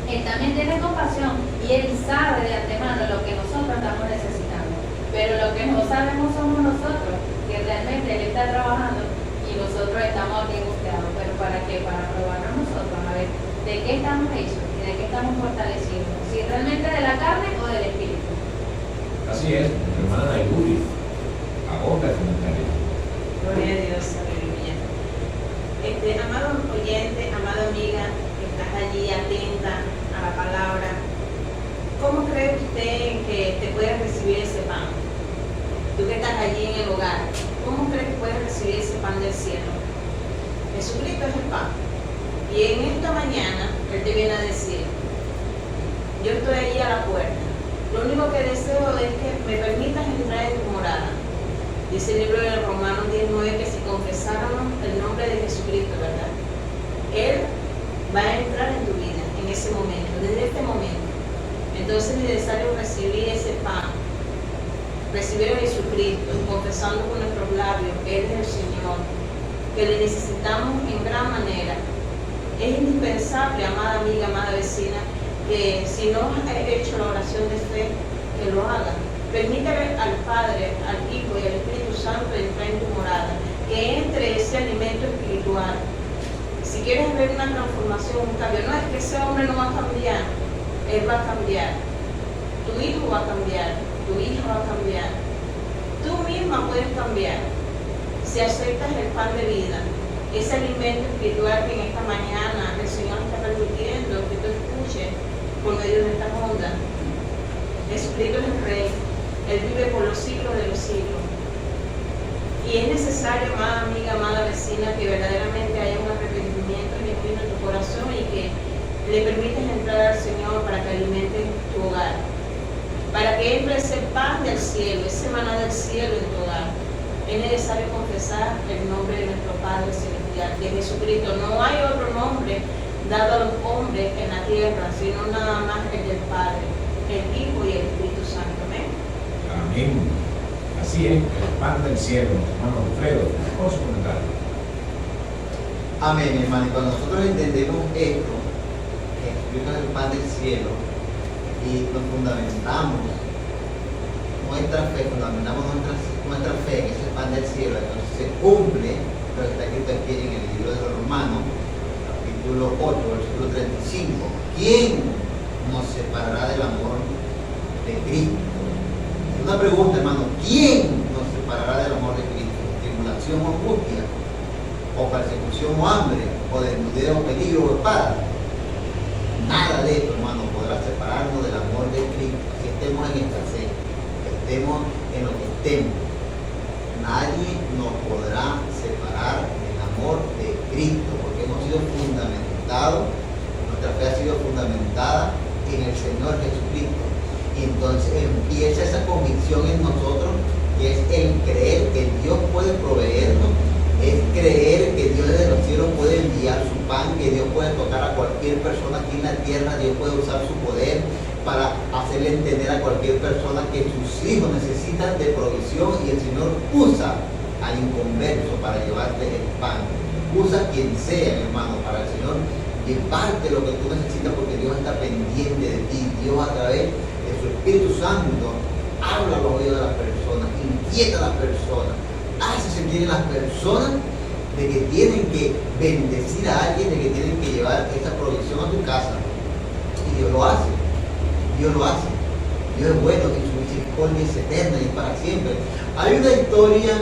Él también tiene compasión y Él sabe de antemano lo que nosotros estamos necesitando. Pero lo que no sabemos somos nosotros, que realmente Él está trabajando y nosotros estamos aquí angustiados. ¿Pero para qué? Para probarnos nosotros, a ver de qué estamos hechos y de qué estamos fortalecidos. Si realmente de la carne o del espíritu. Así es, hermana Yuri, abonda el comentario. Gloria a Dios, aleluya. Amado oyente, amada amiga, que estás allí atenta a la palabra, ¿cómo cree usted que te puedes recibir ese pan? Tú que estás allí en el hogar, ¿cómo crees que puedes recibir ese pan del cielo? Jesucristo es el pan. Y en esta mañana Él te viene a decir, yo estoy allí a la puerta. Lo único que deseo es que me permitas entrar en tu morada. Dice el libro de Romanos 19 que si confesáramos el nombre de Jesucristo, ¿verdad? Él va a entrar en tu vida en ese momento, desde este momento. Entonces es necesario recibir ese pan, recibir a Jesucristo, confesando con nuestros labios que Él es el Señor, que le necesitamos en gran manera. Es indispensable, amada amiga, amada vecina, que si no has hecho la oración de fe, que lo haga. Permítale al Padre, al Hijo y al Espíritu Santo entrar en tu morada, que entre ese alimento espiritual. Si quieres ver una transformación, un cambio, no es que ese hombre no va a cambiar, él va a cambiar. Tu hijo va a cambiar, tu hija va a cambiar. Tú misma puedes cambiar si aceptas el pan de vida, ese alimento espiritual que en esta mañana el Señor está permitiendo que tú escuches por medio de esta onda. Jesucristo es el Rey, Él vive por los siglos de los siglos. Y es necesario, amada amiga, amada vecina, que verdaderamente haya un arrepentimiento genuino en tu corazón y que le permitas entrar al Señor para que alimente tu hogar, para que entre ese pan del cielo, ese maná del cielo en tu hogar. Es necesario confesar el nombre de nuestro Padre Celestial, de Jesucristo. No hay otro nombre dado a los hombres en la tierra, sino nada más el del Padre, el Hijo y el Espíritu Santo. Amén. Amén. Así es, el pan del cielo, hermano Alfredo, con su comentario. Amén, hermano. Y cuando nosotros entendemos esto, que Jesucristo es el pan del cielo, y nos fundamentamos nuestra fe, nuestra fe en ese pan del cielo, entonces se cumple lo que está escrito aquí en el libro de los Romanos, capítulo 8, versículo 35. ¿Quién nos separará del amor de Cristo? Una pregunta, hermano, ¿quién nos separará del amor de Cristo? ¿Tribulación o angustia? ¿O persecución o hambre? ¿O desnudez o peligro o espada? Nada de esto, hermano, podrá separarnos del amor de Cristo. Si estemos en escasez, estemos en lo que estemos, nadie nos podrá separar del amor de Cristo, porque hemos sido fundamentados, nuestra fe ha sido fundamentada en el Señor Jesucristo. Y entonces empieza esa convicción en nosotros, que es el creer que Dios puede proveernos, es creer que Dios desde los cielos puede enviar su pan, que Dios puede tocar a cualquier persona aquí en la tierra, Dios puede usar su poder para hacerle entender a cualquier persona que sus hijos necesitan de provisión, y el Señor usa al inconverso para llevarte el pan. Usa quien sea, mi hermano, para el Señor llevarte lo que tú necesitas, porque Dios está pendiente de ti. Dios, a través de su Espíritu Santo, habla a los oídos de las personas, inquieta a las personas, hace sentir a las personas de que tienen que bendecir a alguien, de que tienen que llevar esa provisión a tu casa. Y Dios lo hace. Dios lo hace. Dios es bueno y su misericordia es eterna y es para siempre. Hay una historia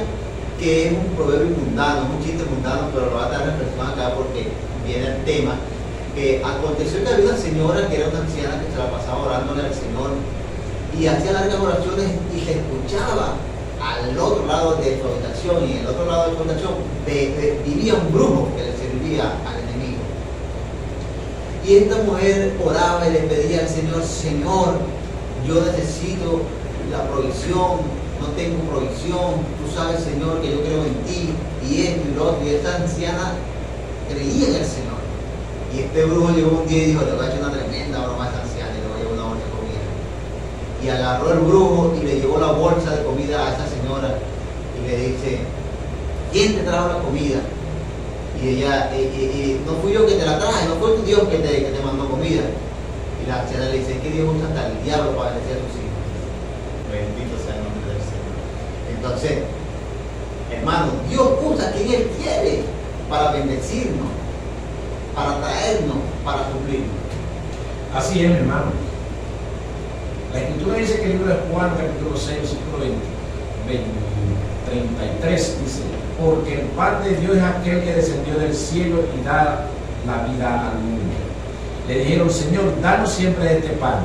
que es un proverbio mundano, un chiste mundano, pero lo va a dar reflexión acá porque viene el tema. Que aconteció que había una señora que era una anciana que se la pasaba orándole al Señor y hacía largas oraciones y se escuchaba al otro lado de su habitación, y en el otro lado de su habitación vivía un brujo que le servía al enemigo. Y esta mujer oraba y le pedía al Señor: Señor, yo necesito la provisión, no tengo provisión, tú sabes, Señor, que yo creo en ti, y esto y lo otro. Y esta anciana creía en el Señor. Y este brujo llegó un día y dijo: le voy a echar una tremenda broma a esta anciana y le voy a llevar una bolsa de comida. Y agarró el brujo y le llevó la bolsa de comida a esa señora y le dice: ¿quién te trajo la comida? Y ella: no fui yo que te la traje, no fue tu Dios que te mandó comida. Y la anciana le dice: es que Dios usa hasta el diablo para bendecir a sus hijos. Bendito sea el nombre del Señor. Entonces, hermano, Dios usa a quien Él quiere para bendecirnos, para traernos, para cumplirnos. Así es, mi hermano. La Escritura dice que el libro de Juan, capítulo 6, versículo 33, dice: porque el pan de Dios es aquel que descendió del cielo y da la vida al mundo. Le dijeron: Señor, danos siempre de este pan.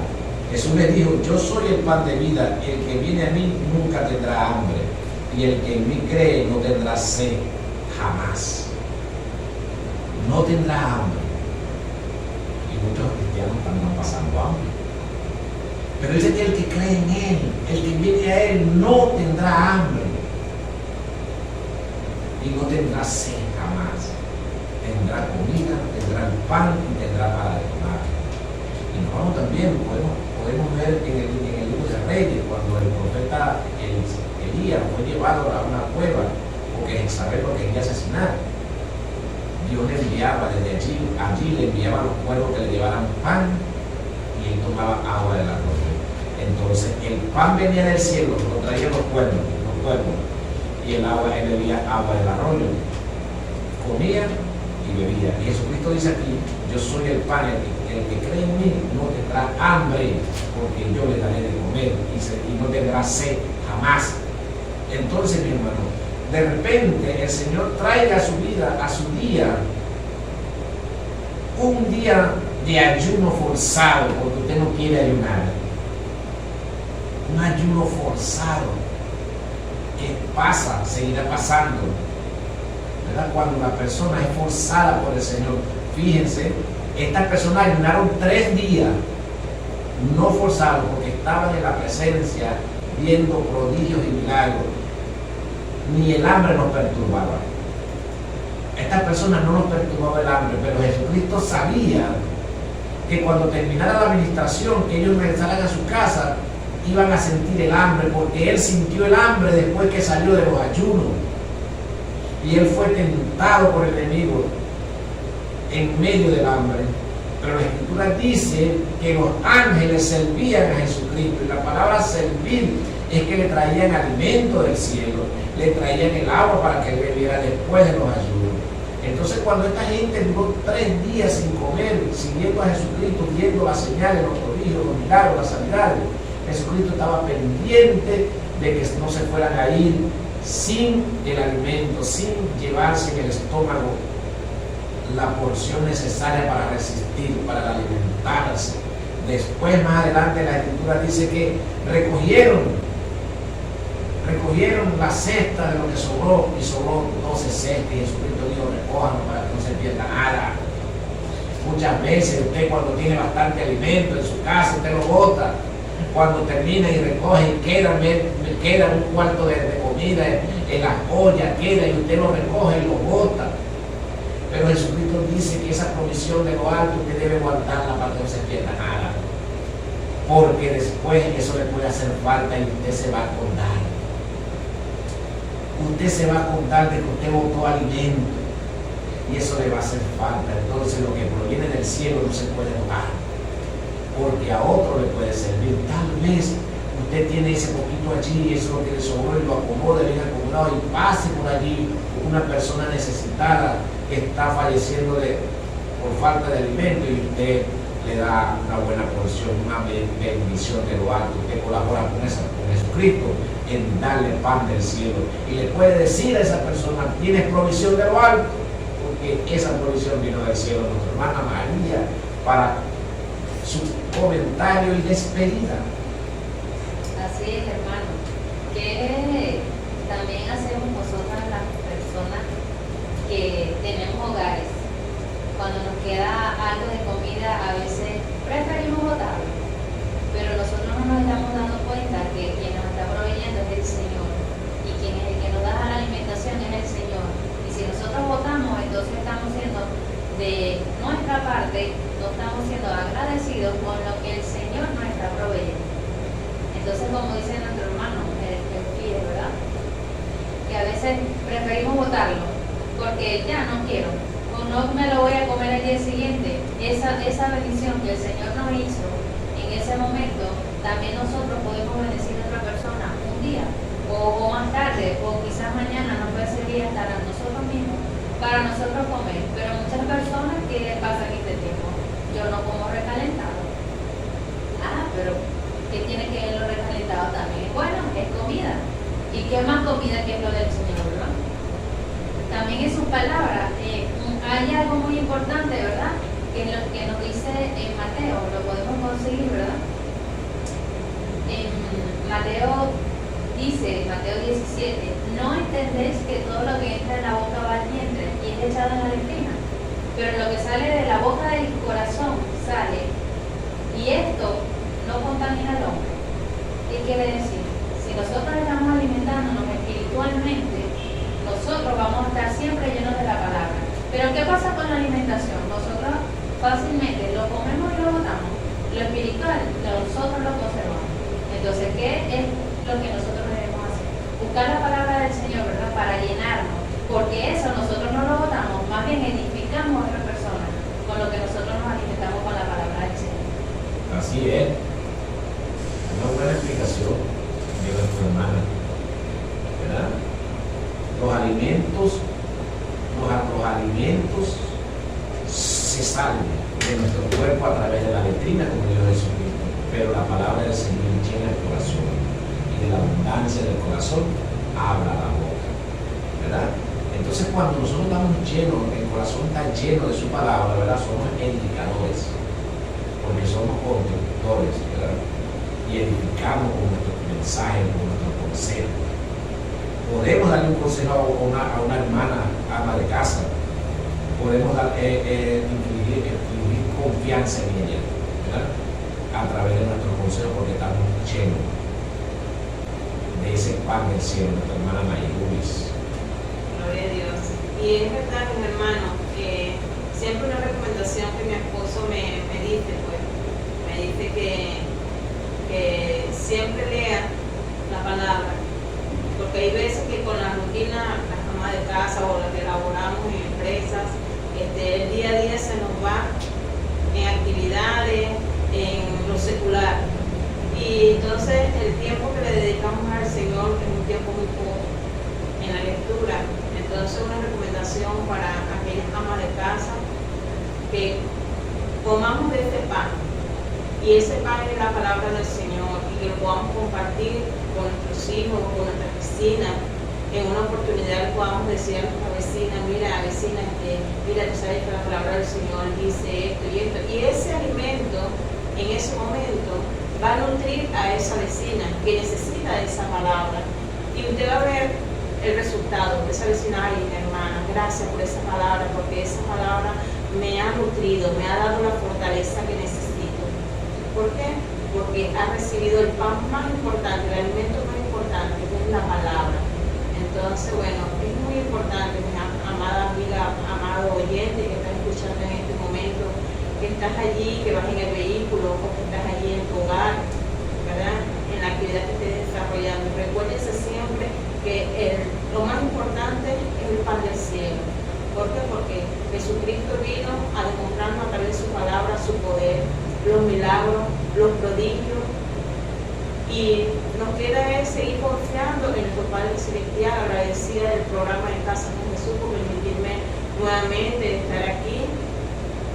Jesús les dijo: yo soy el pan de vida, el que viene a mí nunca tendrá hambre, y el que en mí cree no tendrá sed jamás. No tendrá hambre. Y muchos cristianos están pasando hambre. Pero dice que el que cree en Él, el que viene a Él, no tendrá hambre y no tendrá sed jamás. Tendrá comida, tendrá el pan y tendrá para tomar. Y nosotros también podemos ver en el libro de Reyes, cuando el profeta Elías fue llevado a una cueva porque Jezabel lo quería asesinar. Dios le enviaba desde allí le enviaba a los cuervos que le llevaran pan, y él tomaba agua del arroyo. Entonces el pan venía del cielo, lo traían los cuervos, y el agua, él bebía agua del arroyo, comía y bebía. Y Jesucristo dice aquí: yo soy el pan, el que cree en mí no tendrá hambre, porque yo le daré de comer, y no tendrá sed jamás. Entonces, mi hermano, de repente el Señor traiga a su vida, a su día, un día de ayuno forzado, porque usted no quiere ayunar. Un ayuno forzado que pasa, seguirá pasando, ¿verdad? Cuando la persona es forzada por el Señor. Fíjense, estas personas ayunaron 3 días, no forzados, porque estaban en la presencia viendo prodigios y milagros. Ni el hambre nos perturbaba. Estas personas no nos perturbaba el hambre, pero Jesucristo sabía que cuando terminara la administración, que ellos regresaran a su casa, iban a sentir el hambre, porque Él sintió el hambre después que salió de los ayunos. Y Él fue tentado por el enemigo en medio del hambre. Pero la Escritura dice que los ángeles servían a Jesucristo, y la palabra servir es que le traían alimento del cielo, le traían el agua para que él bebiera después de los ayunos. Entonces, cuando esta gente duró 3 días sin comer, siguiendo a Jesucristo, viendo las señales, los prodigios, los milagros, las sanidades, Jesucristo estaba pendiente de que no se fueran a ir sin el alimento, sin llevarse en el estómago la porción necesaria para resistir, para alimentarse. Después, más adelante, la Escritura dice que recogieron la cesta de lo que sobró, y sobró 12 cestas, y Jesucristo dijo: recójanlo para que no se pierda nada. Muchas veces usted, cuando tiene bastante alimento en su casa, usted lo bota. Cuando termina y recoge y queda un cuarto de comida en la olla, queda, y usted lo recoge y lo bota. Pero Jesucristo dice que esa provisión de lo alto usted debe guardarla para que no se pierda nada, porque después eso le puede hacer falta y usted se va a acordar. Usted se va a acordar de que usted botó alimento y eso le va a hacer falta. Entonces lo que proviene del cielo no se puede botar, porque a otro le puede servir. Tal vez usted tiene ese poquito allí, eso es lo que le sobró, y lo acomode bien acomodado, y pase por allí una persona necesitada que está falleciendo por falta de alimento, y usted le da una buena porción, una bendición de lo alto. Usted colabora con Jesucristo en darle pan del cielo, y le puede decir a esa persona: tienes provisión de lo alto, porque esa provisión vino del cielo. Nuestra hermana María, para su comentario y despedida, Así es, hermano. ¿Qué también hacemos nosotras las personas que tenemos hogares? Cuando nos queda algo de comida, a veces preferimos botarlo, pero nosotros no nos estamos dando cuenta que quien nos está proveyendo es el Señor, y quien es el que nos da la alimentación es el Señor. Y si nosotros votamos, entonces estamos siendo de nuestra parte, no estamos siendo agradecidos con lo que el Señor nos está proveyendo. Entonces, como dice nuestro hermano, el pide, ¿verdad? Que a veces preferimos botarlo porque ya no quiero, o no me lo voy a comer el día siguiente. Esa bendición que el Señor nos hizo en ese momento, también nosotros podemos bendecir a otra persona un día, o más tarde, o quizás mañana nos puede servir hasta a nosotros mismos, para nosotros comer. Pero muchas personas, ¿qué les pasa en este tiempo? Yo no como recalentado. Ah, pero ¿qué tiene que ver lo recalentado también? Bueno, es comida. ¿Y qué más comida que es lo del Señor, verdad? También en sus palabras, hay algo muy importante, ¿verdad? Que lo que nos dice en Mateo, lo podemos conseguir, ¿verdad? En Mateo dice, Mateo 17, no entendéis que todo lo que entra en la boca va al vientre y es echado en la letrina, pero lo que sale de la boca del corazón sale, y esto no contamina al hombre. ¿Qué quiere decir? Si nosotros estamos alimentándonos espiritualmente, nosotros vamos a estar siempre llenos de la palabra. Pero ¿qué pasa con la alimentación? Nosotros fácilmente lo comemos y lo botamos. Lo espiritual, nosotros lo conservamos. Entonces, ¿qué es lo que nosotros debemos hacer? Buscar la palabra del Señor, ¿verdad? Para llenarnos. Porque eso nosotros no lo botamos, más bien edificamos a otras personas con lo que nosotros nos alimentamos con la palabra del Señor. Así es. Una buena explicación de nuestra hermana, ¿verdad? Los alimentos se salen de nuestro cuerpo a través de la letrina, como dijo Jesucristo, pero la palabra del Señor llena el corazón, y de la abundancia del corazón habla la boca, ¿verdad? Entonces, cuando nosotros estamos llenos, el corazón está lleno de su palabra, ¿verdad? Somos edificadores, porque somos constructores, ¿verdad? Y edificamos con nuestros mensajes, con nuestros consejos. Podemos darle un consejo a una hermana ama de casa, podemos infligir confianza en ella, ¿verdad? A través de nuestros consejos, porque estamos llenos de ese pan del cielo, nuestra hermana Mayrulis. Gloria a Dios. Y es verdad, mi hermano, que siempre una recomendación que mi esposo me dice, pues, me dice que siempre lea la palabra. Porque hay veces que con la rutina, las amas de casa o las que elaboramos en empresas, el día a día se nos va en actividades, en lo secular. Y entonces el tiempo que le dedicamos al Señor es un tiempo muy poco en la lectura. Entonces una recomendación para aquellas amas de casa, que comamos de este pan. Y ese pan es la palabra del Señor, y que lo podamos compartir con nuestros hijos, con nuestras vecinas. En una oportunidad podamos decir a nuestra vecina, mira vecina, mira, tú sabes que la palabra del Señor dice esto y esto. Y ese alimento, en ese momento, va a nutrir a esa vecina que necesita esa palabra. Y usted va a ver el resultado de esa vecina. Ay, mi hermana, gracias por esa palabra, porque esa palabra me ha nutrido, me ha dado la fortaleza que necesito. ¿Por qué? Porque ha recibido el pan más importante, el alimento más importante, que es la palabra. Entonces, bueno, es muy importante, mi amada amiga, amado oyente que estás escuchando en este momento, que estás allí, que vas en el vehículo, o que estás allí en tu hogar, ¿verdad? En la actividad que estés desarrollando. Recuérdense siempre que lo más importante es el pan del cielo. ¿Por qué? Porque Jesucristo vino a demostrarnos a través de su palabra su poder, los milagros, los prodigios, y nos queda seguir confiando en nuestro Padre Celestial, agradecida del programa de Casa con Jesús por permitirme nuevamente estar aquí,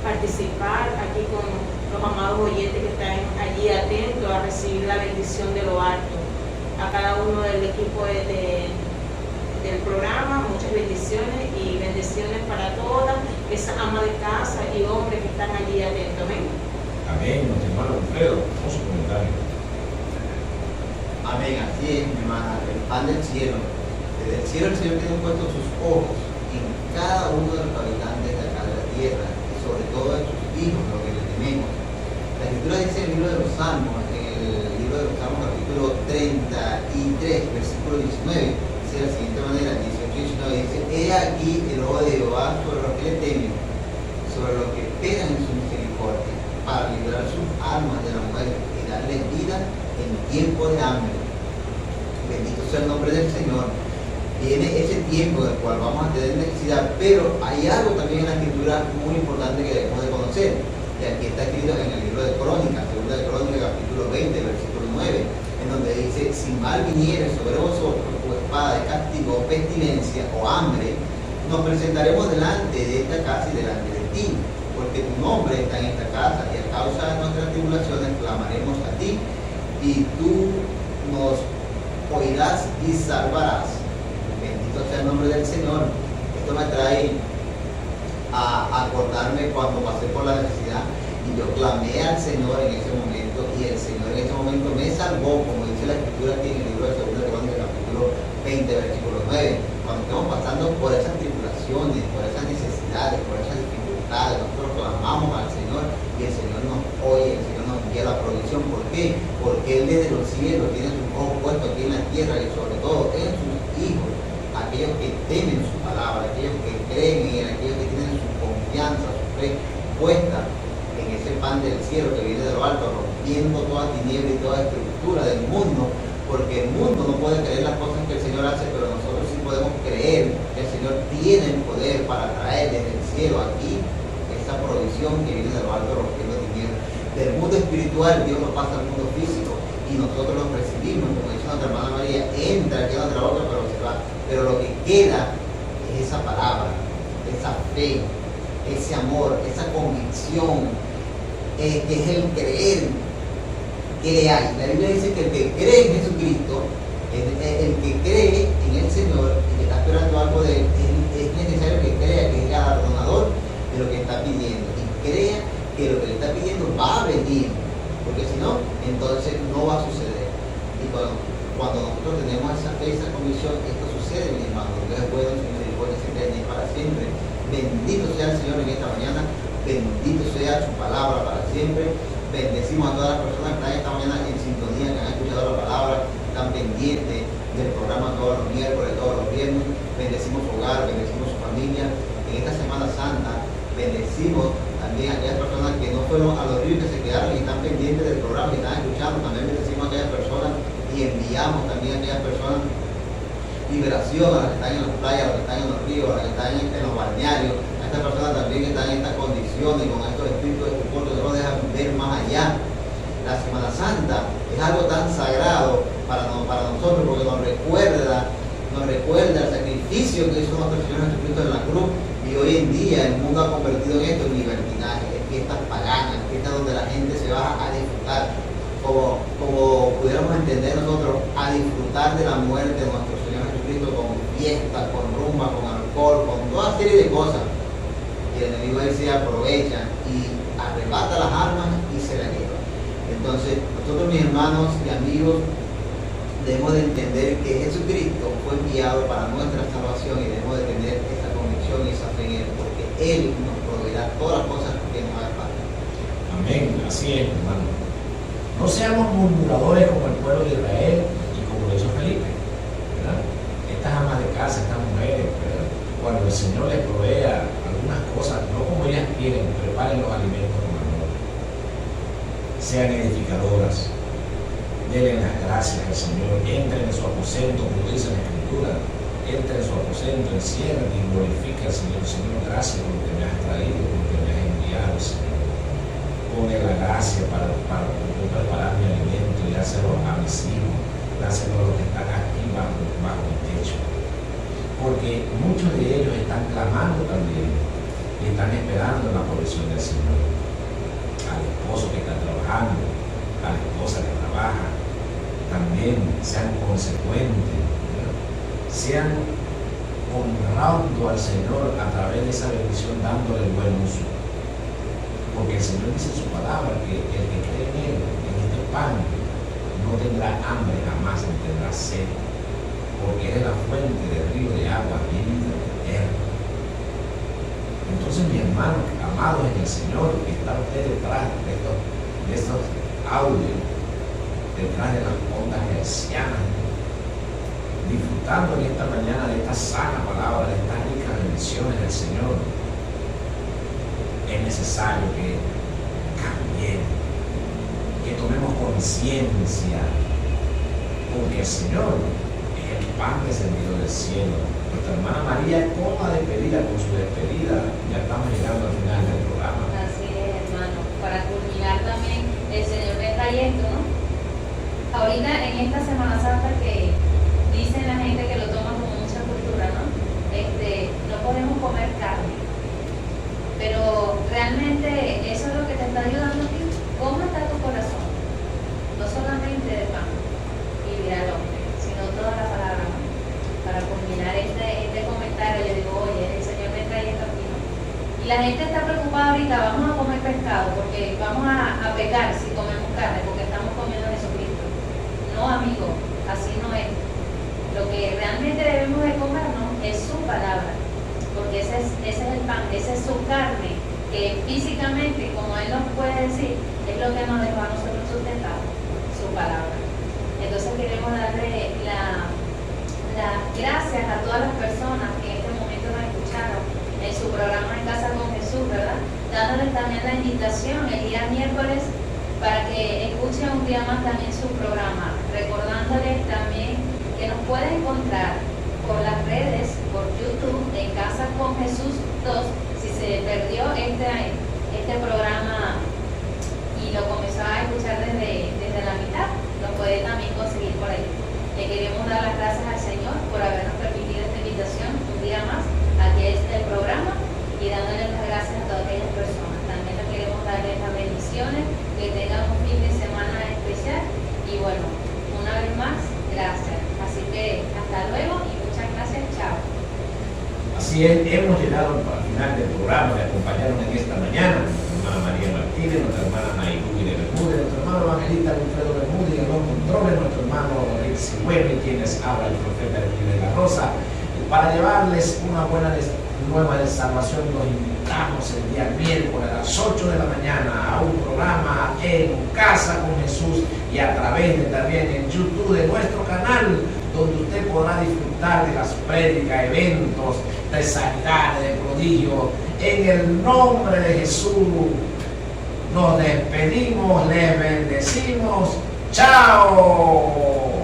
participar aquí con los amados oyentes que están allí atentos a recibir la bendición de lo alto. A cada uno del equipo del programa, muchas bendiciones y bendiciones para todas esas amas de casa y hombres que están allí atentos. Amén. Amén, nuestro hermano Alfredo, con su comentario. Amén, así es, mi hermana, el pan del cielo. Desde el cielo el Señor tiene puestos sus ojos en cada uno de los habitantes de acá de la tierra, y sobre todo en sus hijos, lo que le tememos. La Escritura dice en el libro de los Salmos, capítulo 33, versículo 19, dice de la siguiente manera, 18 y 19, dice: he aquí el ojo de Jehová sobre los que le temen, sobre los que esperan en su misericordia, para librar sus almas de la muerte y darles vida en tiempo de hambre. Bendito sea el nombre del Señor. Viene ese tiempo del cual vamos a tener necesidad, pero hay algo también en la Escritura muy importante que debemos de conocer. Y aquí está escrito en el libro de Crónicas, segunda de Crónicas, capítulo 20, versículo 9, en donde dice: si mal viniere sobre vosotros o espada de castigo, o pestilencia o hambre, nos presentaremos delante de esta casa y delante de ti, porque tu nombre está en esta casa, y a causa de nuestras tribulaciones clamaremos a ti, y tú nos oirás y salvarás. Bendito sea el nombre del Señor. Esto me trae a acordarme cuando pasé por la necesidad y yo clamé al Señor en ese momento, y el Señor en ese momento me salvó, como dice la Escritura aquí en el libro de Segunda de Crónicas, capítulo 20, versículo 9. Cuando estamos pasando por esas tribulaciones, por esas necesidades, por esas dificultades, nosotros clamamos al Señor y el Señor nos oye, el Señor nos envía la provisión. ¿Por qué? Porque Él desde los cielos tiene sus ojos puestos aquí en la tierra, y sobre todo en sus hijos, aquellos que temen su palabra, aquellos que creen en Él, aquellos que tienen su confianza, su fe puesta en ese pan del cielo que viene de lo alto, rompiendo toda tiniebla y toda estructura del mundo, porque el mundo no puede creer las cosas que el Señor hace, pero nosotros sí podemos creer que el Señor tiene el poder para traer desde el cielo aquí esa provisión que viene de lo alto, rompiendo tinieblas. Del mundo espiritual Dios lo pasa al mundo físico y nosotros lo recibimos, como dice nuestra hermana María: entra aquí a nuestra boca, pero se va. Pero lo que queda es esa palabra, esa fe, ese amor, esa convicción, que es el creer que hay. La Biblia dice que el que cree en Jesucristo, el que cree en el Señor y que está esperando algo de Él, es necesario que crea que es galardonador de lo que está pidiendo, y crea que lo que le está pidiendo va a venir, porque si no, entonces no va a suceder. Y cuando nosotros tenemos esa fe, esa convicción, esto sucede, mis hermanos. Dios es bueno, su misericordia siempre y para siempre. Bendito sea el Señor en esta mañana, bendito sea su palabra para siempre. Bendecimos a todas las personas que están esta mañana en sintonía, que han escuchado la palabra, están pendientes del programa todos los miércoles, todos los viernes. Bendecimos su hogar, bendecimos su familia. En esta Semana Santa bendecimos también a aquellas personas que no fueron a los ríos, que se quedaron y están pendientes del programa y están escuchando. También bendecimos a aquellas personas y enviamos también a aquellas personas liberación, a las que están en las playas, a las que están en los ríos, a las que están en los balnearios, a estas personas también que están en estas condiciones, con estos espíritus de estupor que no nos dejan ver más allá. La Semana Santa es algo tan sagrado para nosotros, porque nos recuerda el sacrificio que hizo nuestro Señor Jesucristo en la cruz, y hoy en día el mundo ha convertido en esto en libertinaje, en fiestas paganas, fiestas donde la gente se va a disfrutar, como pudiéramos entender nosotros, a disfrutar de la muerte de nuestro Señor Jesucristo, con fiestas, con rumba, con alcohol, con toda serie de cosas. Y el enemigo él se aprovecha y arrebata las armas y se las lleva. Entonces, nosotros, mis hermanos y amigos, debemos de entender que Jesucristo fue enviado para nuestra salvación, y debemos de tener esa convicción y esa fe en Él, porque Él nos proveerá todas las cosas que nos hagan falta. Amén, así es, hermano. No seamos murmuradores como el pueblo de Israel y como lo hizo Felipe, ¿verdad? Estas amas de casa, estas mujeres, ¿verdad? Cuando el Señor les provea algunas cosas, no como ellas quieren, preparen los alimentos con amor. Sean edificadoras, denle las gracias al Señor, entren en su aposento, como dice la Escritura, entren en su aposento, encierren y glorifiquen al Señor. Señor, gracias por lo que me has traído, por lo que me has enviado, Señor. Pone la gracia para preparar mi alimento y dárselo a mis hijos, dárselo a los que están aquí bajo mi techo. Porque muchos de ellos están clamando también y están esperando la provisión del Señor. Al esposo que está trabajando, a la esposa que trabaja, también sean consecuentes, ¿verdad? Sean honrando al Señor a través de esa bendición, dándole el buen uso. Porque el Señor dice en su palabra que el que cree en Él, en este pan, no tendrá hambre jamás ni tendrá sed, porque eres la fuente del río de agua vida eterna. Entonces, mi hermano, amados en el Señor, que está usted detrás de estos audios, detrás de las ondas hercianas, disfrutando en esta mañana de esta sana palabra, de estas ricas bendiciones del Señor, es necesario que cambiemos, que tomemos conciencia, porque el Señor es el pan descendido del cielo. Nuestra hermana María, coma despedida con su despedida. Ya estamos llegando al final del programa. Así es, hermano. Para culminar también el Señor me trayendo, ¿no? Ahorita en esta Semana Santa que dicen la gente que lo toma como mucha cultura, ¿no? No podemos comer carne. Pero realmente eso es lo que te está ayudando a ti. ¿Cómo está tu corazón? No solamente de pan y de al hombre, sino toda la palabra, ¿no? Para culminar este comentario, yo digo, oye, el Señor me trae esto aquí, ¿no? Y la gente está preocupada ahorita, vamos a comer pescado, porque vamos a pecar si comemos carne, porque estamos comiendo a Jesucristo. No, amigo, así no es. Lo que realmente debemos de comer, ¿no? Es su palabra. Porque ese es el pan, esa es su carne, que físicamente, como Él nos puede decir, es lo que nos dejó a nosotros sustentar, su palabra. Entonces queremos darle las gracias a todas las personas que en este momento nos escucharon en su programa En Casa con Jesús, ¿verdad? Dándoles también la invitación el día miércoles para que escuchen un día más también su programa, recordándoles también que nos pueden encontrar por las redes, por YouTube, En Casa con Jesús 2. Si se perdió este programa y lo comenzó a escuchar desde la mitad, lo puede también conseguir por ahí. Le queremos dar las gracias al Señor por habernos permitido esta invitación un día más aquí a este programa y dándole las gracias a todas aquellas personas. También le queremos darles las bendiciones, que tengan un fin de semana especial y bueno, una vez más, gracias. Así que hasta luego y muchas gracias, chao. Así es, hemos llegado al final del programa. Me acompañaron en esta mañana nuestra hermana María Martínez, nuestra hermana Nairubi de Bermúdez, nuestro hermano evangelista Wilfredo Bermúdez, y en los controles nuestro hermano Rick Sigüeme, quienes habla el profeta Hermílio de la Rosa. Para llevarles una buena nueva de salvación, los invitamos el día miércoles a las 8 de la mañana a un programa En Casa con Jesús, y a través de también en YouTube de nuestro canal, donde usted podrá disfrutar de las prédicas, eventos de sanidad, de prodigio. En el nombre de Jesús nos despedimos, les bendecimos. ¡Chao!